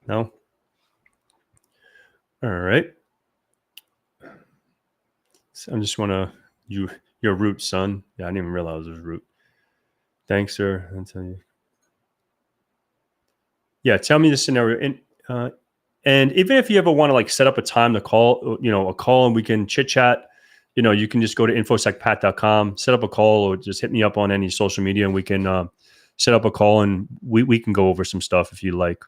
No? All right. So I just want to, your root, son. Yeah, I didn't even realize it was root. Thanks, sir. I'll tell you. Yeah, tell me the scenario. And even if you ever want to like set up a time to call, a call, and we can chit chat, you can just go to infosecpat.com, set up a call, or just hit me up on any social media, and we can set up a call, and we can go over some stuff if you like.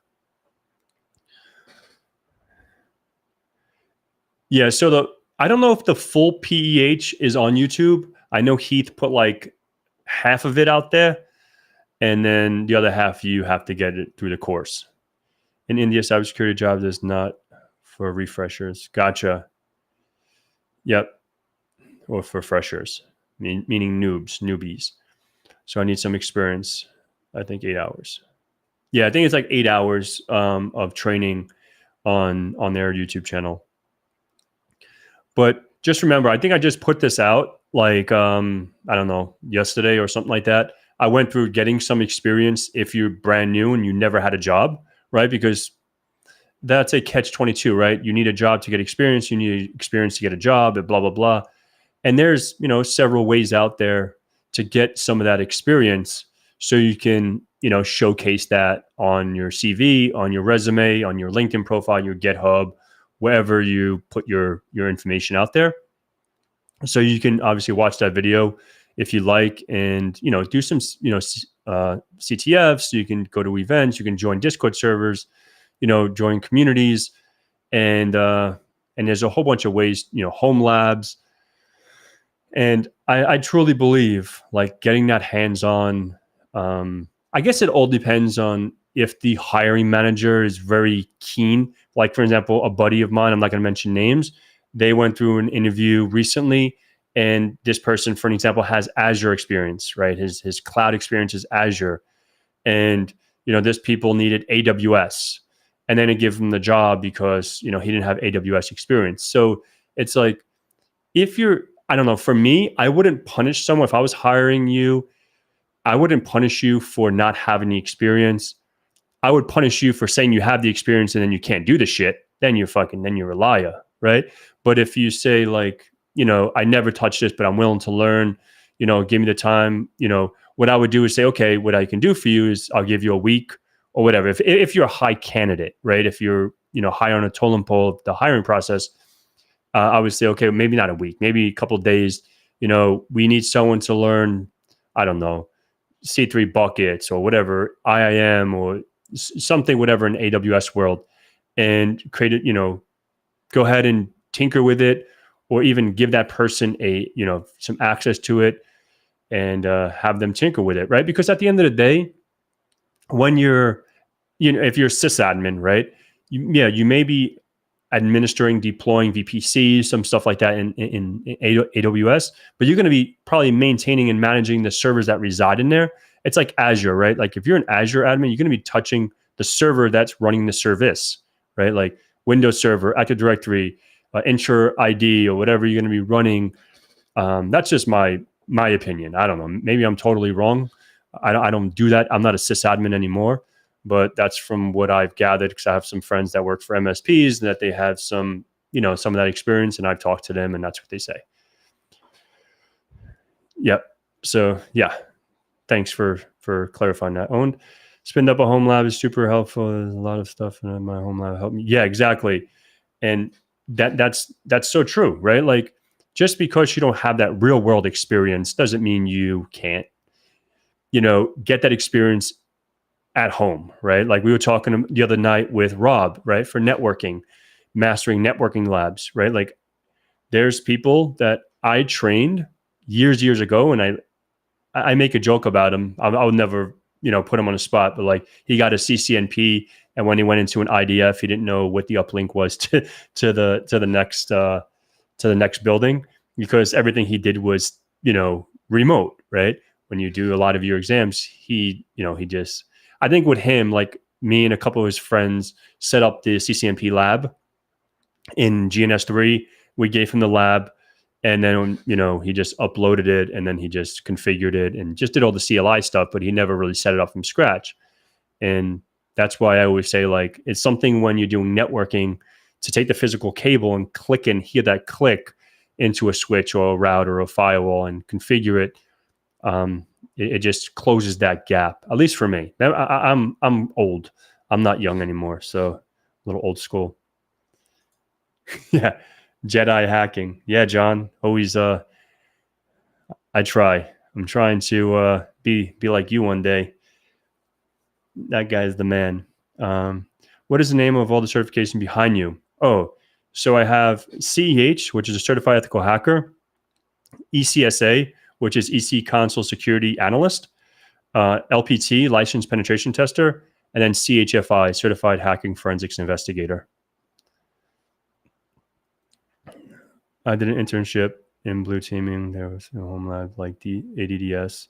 Yeah, so I don't know if the full PEH is on YouTube. I know Heath put like half of it out there, and then the other half you have to get it through the course. In India, cybersecurity jobs is not for refreshers. Gotcha. Yep. Or for freshers, meaning newbies. So I need some experience. I think 8 hours. Yeah, I think it's like 8 hours of training on their YouTube channel. But just remember, I think I just put this out like, I don't know, yesterday or something like that. I went through getting some experience if you're brand new and you never had a job, right? Because that's a catch-22, right? You need a job to get experience. You need experience to get a job, and blah, blah, blah. And there's, several ways out there to get some of that experience so you can, showcase that on your CV, on your resume, on your LinkedIn profile, your GitHub, wherever you put your information out there. So you can obviously watch that video if you like, and, do some, CTFs. You can go to events, you can join Discord servers, join communities, and there's a whole bunch of ways, home labs. And I truly believe like getting that hands-on, I guess it all depends on if the hiring manager is very keen. Like, for example, a buddy of mine, I'm not going to mention names, they went through an interview recently, and this person, for an example, has Azure experience, right? His cloud experience is Azure. And, this people needed AWS. And then it gave him the job because, he didn't have AWS experience. So it's like, I don't know, for me, I wouldn't punish someone. If I was hiring you, I wouldn't punish you for not having the experience. I would punish you for saying you have the experience and then you can't do the shit. Then you're a liar, right? But if you say like, I never touched this, but I'm willing to learn, give me the time, what I would do is say, okay, what I can do for you is I'll give you a week or whatever. If you're a high candidate, right? If you're, high on a totem pole of the hiring process, I would say, okay, maybe not a week, maybe a couple of days. We need someone to learn, I don't know, C3 buckets or whatever, IIM or something, whatever in AWS world, and create it, go ahead and tinker with it, or even give that person some access to it and have them tinker with it, right? Because at the end of the day, when you're, if you're a sysadmin, right, you may be administering, deploying VPCs, some stuff like that in AWS, but you're going to be probably maintaining and managing the servers that reside in there. It's like Azure, right? Like if you're an Azure admin, you're going to be touching the server that's running the service, right? Like Windows Server, Active Directory, Ensure ID, or whatever you're going to be running. That's just my opinion. I don't know. Maybe I'm totally wrong. I don't do that. I'm not a sysadmin anymore. But that's from what I've gathered, because I have some friends that work for MSPs and that they have some of that experience, and I've talked to them, and that's what they say. Yep. So yeah, thanks for clarifying that. Owned, spin up a home lab is super helpful. There's a lot of stuff in my home lab help me. Yeah, exactly. And that's so true, right? Like just because you don't have that real world experience doesn't mean you can't, get that experience at home, right? Like we were talking the other night with Rob, right? For networking, mastering networking labs, right? Like there's people that I trained years ago, and I make a joke about him. I'll never, put him on a spot, but like he got a CCNP, and when he went into an IDF, he didn't know what the uplink was to the next building, because everything he did was, remote, right? When you do a lot of your exams, he just, I think with him, like me and a couple of his friends set up the CCNP lab, in GNS3. We gave him the lab, and then, he just uploaded it, and then he just configured it and just did all the CLI stuff, but he never really set it up from scratch. And that's why I always say, like, it's something when you're doing networking to take the physical cable and click and hear that click into a switch or a router or a firewall and configure it. It just closes that gap, at least for me. I'm old. I'm not young anymore, so a little old school. Yeah, Jedi hacking. Yeah, John. Always. I try. I'm trying to be like you one day. That guy's the man. What is the name of all the certification behind you? Oh, so I have CEH, which is a Certified Ethical Hacker, ECSA, which is EC Console Security Analyst, LPT, Licensed Penetration Tester, and then CHFI, Certified Hacking Forensics Investigator. I did an internship in blue teaming. There was a home lab like the ADDS.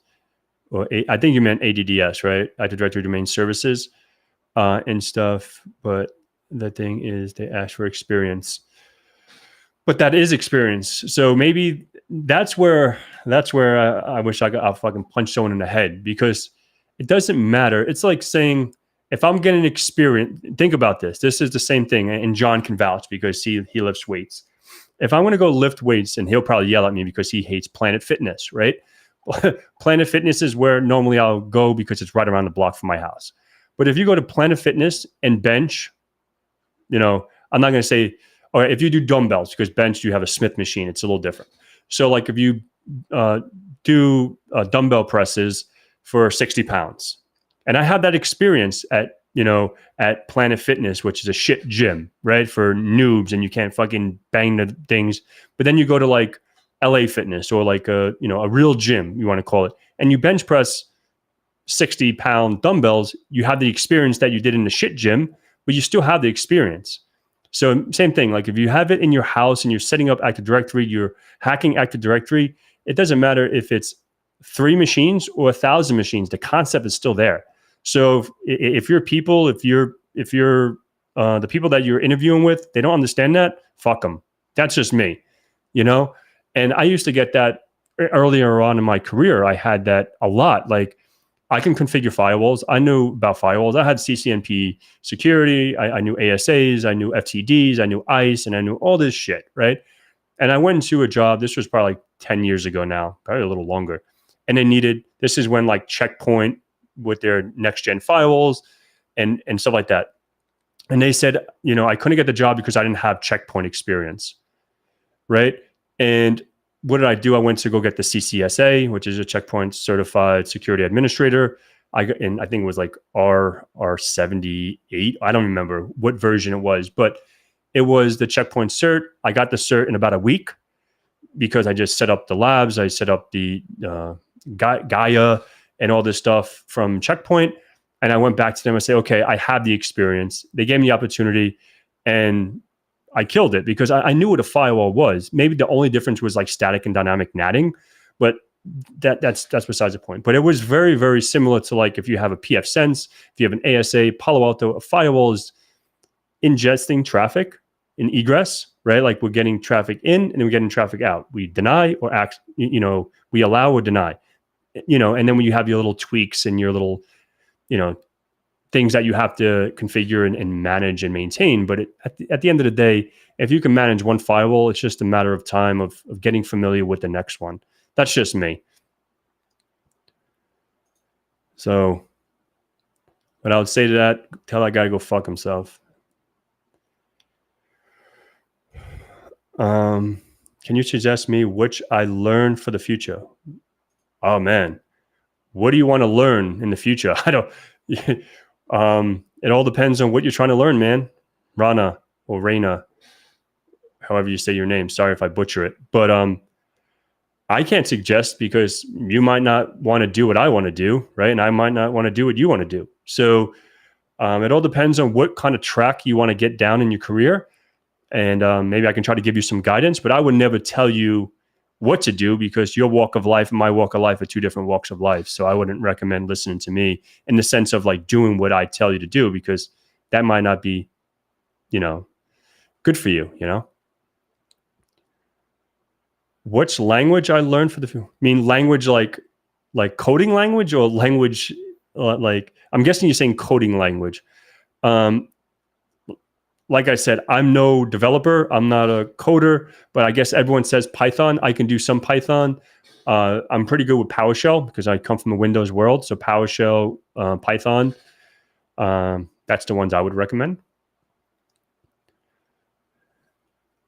Or I think you meant ADDS, right? Active Directory Domain Services and stuff. But the thing is, they ask for experience. But that is experience. So maybe that's where I wish I'll fucking punch someone in the head, because it doesn't matter. It's like saying, if I'm getting experience, think about this. This is the same thing, and John can vouch because he lifts weights. If I want to go lift weights, and he'll probably yell at me because he hates Planet Fitness, right? Planet Fitness is where normally I'll go because it's right around the block from my house. But if you go to Planet Fitness and bench, I'm not going to say, or if you do dumbbells, because bench, you have a Smith machine, it's a little different. So like if you do dumbbell presses for 60 pounds, and I have that experience at Planet Fitness, which is a shit gym, right? For noobs, and you can't fucking bang the things. But then you go to like LA Fitness, or like a real gym, you want to call it, and you bench press 60-pound dumbbells. You have the experience that you did in the shit gym, but you still have the experience. So same thing, like if you have it in your house and you're setting up Active Directory, you're hacking Active Directory, it doesn't matter if it's 3 machines or 1,000 machines, the concept is still there. So if the people that you're interviewing with, they don't understand that, fuck them. That's just me, And I used to get that earlier on in my career. I had that a lot. Like, I can configure firewalls. I knew about firewalls. I had CCNP security. I knew ASAs. I knew FTDs. I knew ICE, and I knew all this shit, right? And I went into a job. This was probably like 10 years ago now, probably a little longer. And this is when like Checkpoint with their next gen firewalls and stuff like that. And they said, I couldn't get the job because I didn't have Checkpoint experience, right? And what did I do? I went to go get the CCSA, which is a Checkpoint Certified Security Administrator. I think it was like R78. I don't remember what version it was, but it was the Checkpoint cert. I got the cert in about a week because I just set up the labs. I set up the Gaia and all this stuff from Checkpoint. And I went back to them and said, okay, I have the experience. They gave me the opportunity, and I killed it because I knew what a firewall was. Maybe the only difference was like static and dynamic natting, but that's besides the point. But it was very, very similar to like if you have a pfSense, if you have an ASA, Palo Alto, a firewall is ingesting traffic in egress, right? Like we're getting traffic in and then we're getting traffic out. We deny or act, we allow or deny, and then when you have your little tweaks and your little, things that you have to configure and manage and maintain. But at the end of the day, if you can manage one firewall, it's just a matter of time of getting familiar with the next one. That's just me. So, but I would say to that, tell that guy to go fuck himself. Can you suggest me which I learn for the future? Oh man, what do you want to learn in the future? I don't. It all depends on what you're trying to learn, man. Rana or Reina, however you say your name. Sorry if I butcher it, but I can't suggest because you might not want to do what I want to do, right? And I might not want to do what you want to do. So it all depends on what kind of track you want to get down in your career. And maybe I can try to give you some guidance, but I would never tell you what to do because your walk of life and my walk of life are 2 different walks of life. So I wouldn't recommend listening to me in the sense of like doing what I tell you to do, because that might not be, good for you, you know? Which language I learned for the, I mean, language like coding language, or language like, I'm guessing you're saying coding language. Like I said, I'm no developer. I'm not a coder, but I guess everyone says Python. I can do some Python. I'm pretty good with PowerShell because I come from the Windows world. So PowerShell, Python, that's the ones I would recommend.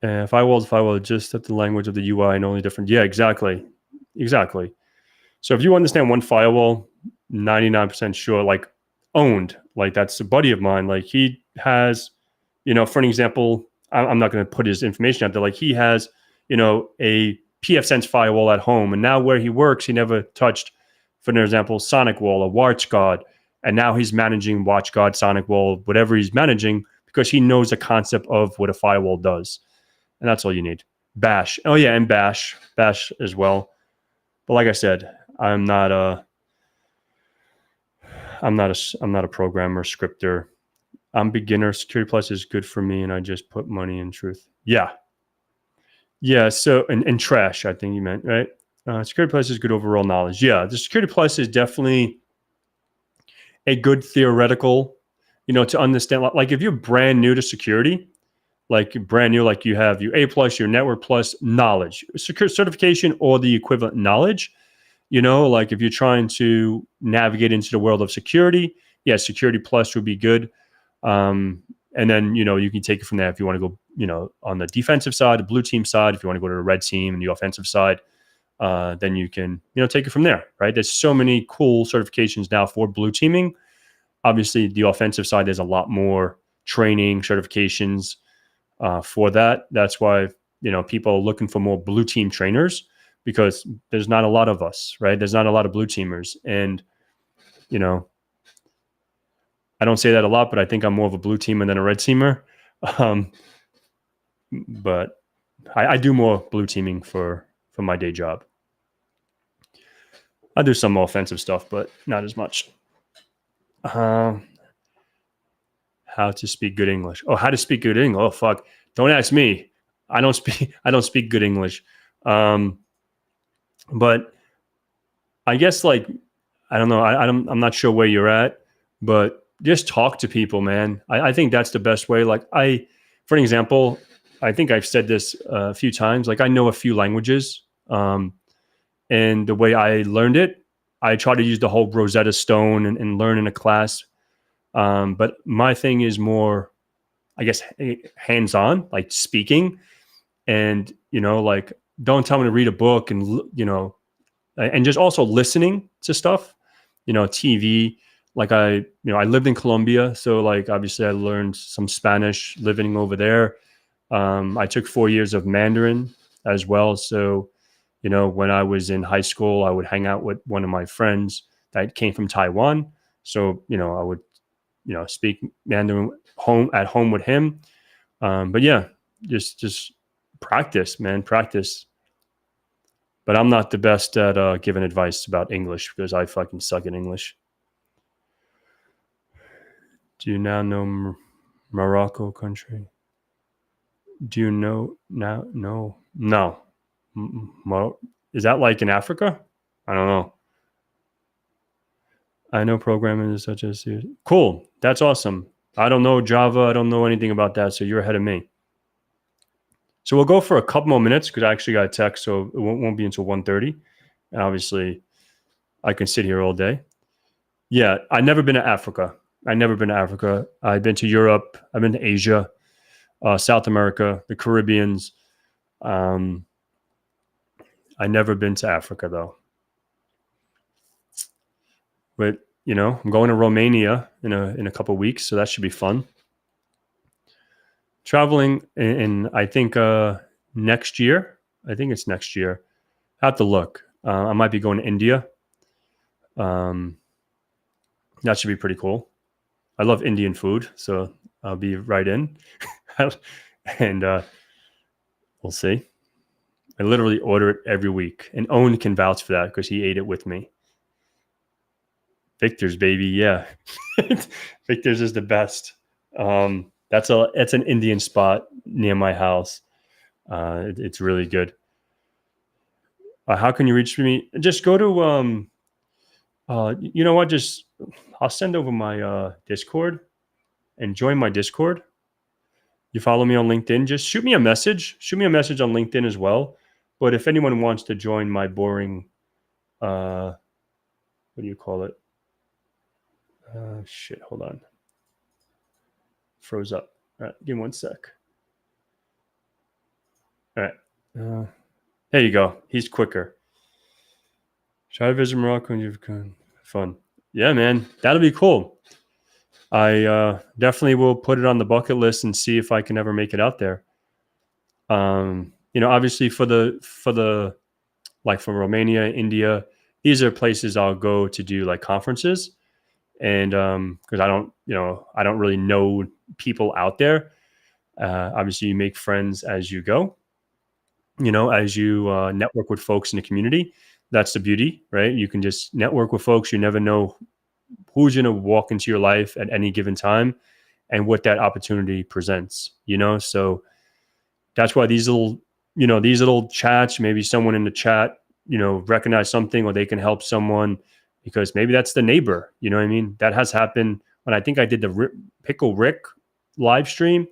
If I will just at the language of the UI and only different. Yeah, exactly. So if you understand one firewall, 99% sure, like owned, like that's a buddy of mine. Like he has, you know, for an example, I'm not going to put his information out there. Like he has, you know, a pfSense firewall at home, and now where he works, he never touched, for an example, SonicWall or WatchGuard, and now he's managing WatchGuard, SonicWall, whatever he's managing, because he knows the concept of what a firewall does, and that's all you need. Bash, oh yeah, and Bash as well. But like I said, I'm not a programmer, scripter. I'm beginner. Security Plus is good for me, and I just put money in truth. Yeah. So and trash, I think you meant, right? Security Plus is good overall knowledge. Yeah, the Security Plus is definitely a good theoretical, you know, to understand. Like if you're brand new to security, like brand new, like you have your A plus, your Network Plus knowledge, secure certification, or the equivalent knowledge. You know, like if you're trying to navigate into the world of security, yeah, Security Plus would be good. And then, you know, you can take it from there if you want to go, you know, on the defensive side, the blue team side. If you want to go to the red team and the offensive side, then you can, you know, take it from there, right? There's so many cool certifications now for blue teaming. Obviously, the offensive side, there's a lot more training, certifications for that. That's why, you know, people are looking for more blue team trainers, because there's not a lot of us, right? There's not a lot of blue teamers. And, you know, I don't say that a lot, but I think I'm more of a blue teamer than a red teamer. But I do more blue teaming for my day job. I do some more offensive stuff, but not as much. How to speak good English. Oh, how to speak good English. Oh, fuck. Don't ask me. I don't speak good English. But I guess, like, I don't know. I'm not sure where you're at, but just talk to people, man. I think that's the best way. Like for an example, I think I've said this a few times. Like I know a few languages, and the way I learned it, I try to use the whole Rosetta Stone and learn in a class. But my thing is more, I guess, hands-on, like speaking, and, you know, like, don't tell me to read a book, and, you know, and just also listening to stuff, you know, TV. Like I lived in Colombia, so like obviously I learned some Spanish living over there. I took 4 years of Mandarin as well. So, you know, when I was in high school, I would hang out with one of my friends that came from Taiwan. So, you know, I would, you know, speak Mandarin at home with him. But yeah, just practice, man, practice. But I'm not the best at giving advice about English, because I fucking suck at English. Do you now know Morocco country? Do you know now? No. Is that like in Africa? I don't know. I know programming is such as cool. That's awesome. I don't know Java. I don't know anything about that. So you're ahead of me. So we'll go for a couple more minutes, because I actually got a text, so it won't be until 1:30. And obviously, I can sit here all day. Yeah, I've never been to Africa. I've been to Europe. I've been to Asia, South America, the Caribbeans. I never been to Africa, though. But, you know, I'm going to Romania in a couple of weeks, so that should be fun. Traveling in I think next year. I think it's next year. I have to look. I might be going to India. That should be pretty cool. I love Indian food, so I'll be right in. And we'll see. I literally order it every week, and Owen can vouch for that because he ate it with me. Victor's, baby, yeah. Victor's is the best. That's an Indian spot near my house. It's really good. How can you reach me? Just go to you know what? Just I'll send over my Discord and join my Discord. You follow me on LinkedIn, just shoot me a message. Shoot me a message on LinkedIn as well. But if anyone wants to join my boring, what do you call it? Shit, hold on. Froze up. All right, give me one sec. All right. There you go. He's quicker. Try to visit Morocco and you've gone. Fun. Yeah, man. That'll be cool. I definitely will put it on the bucket list and see if I can ever make it out there. Obviously for the like from Romania, India, these are places I'll go to do like conferences. And because I don't really know people out there. Obviously you make friends as you go, as you network with folks in the community. That's the beauty, right? You can just network with folks. You never know who's going to walk into your life at any given time and what that opportunity presents, so that's why these little chats, maybe someone in the chat, recognize something or they can help someone because maybe that's the neighbor, you know what I mean? That has happened when I think I did the Pickle Rick live stream.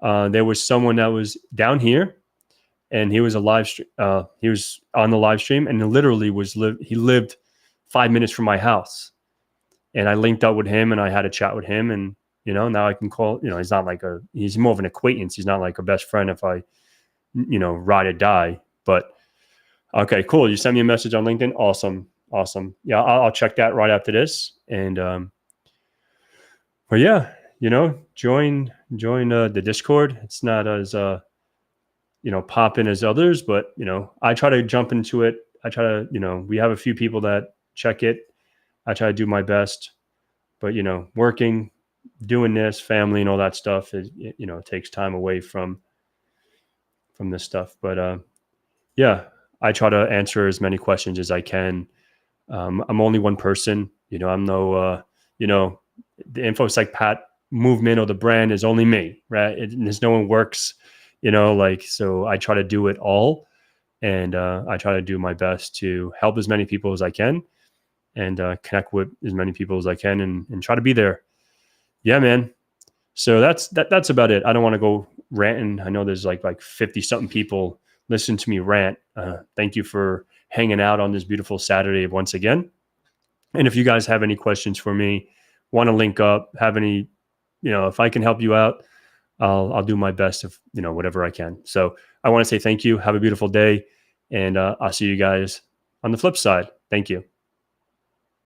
There was someone that was down here and he was he was on the live stream and literally he lived 5 minutes from my house. And I linked up with him and I had a chat with him and, now I can call, he's more of an acquaintance. He's not like a best friend if I, ride or die, but okay, cool. You sent me a message on LinkedIn. Awesome. Yeah. I'll check that right after this. And, but yeah, join the Discord. It's not as, popping as others, but, I try to jump into it. I try to, we have a few people that check it. I try to do my best, but, working, doing this, family and all that stuff is, it takes time away from this stuff. But, yeah, I try to answer as many questions as I can. I'm only one person, I'm no, the InfoSec Pat movement or the brand is only me, right? There's no one works, so I try to do it all. And I try to do my best to help as many people as I can and connect with as many people as I can and try to be there. Yeah, man. So that's about it. I don't want to go ranting. I know there's like 50 something people listen to me rant. Thank you for hanging out on this beautiful Saturday once again. And if you guys have any questions for me, want to link up, have any, if I can help you out, I'll do my best of, whatever I can. So I want to say thank you. Have a beautiful day. And I'll see you guys on the flip side. Thank you.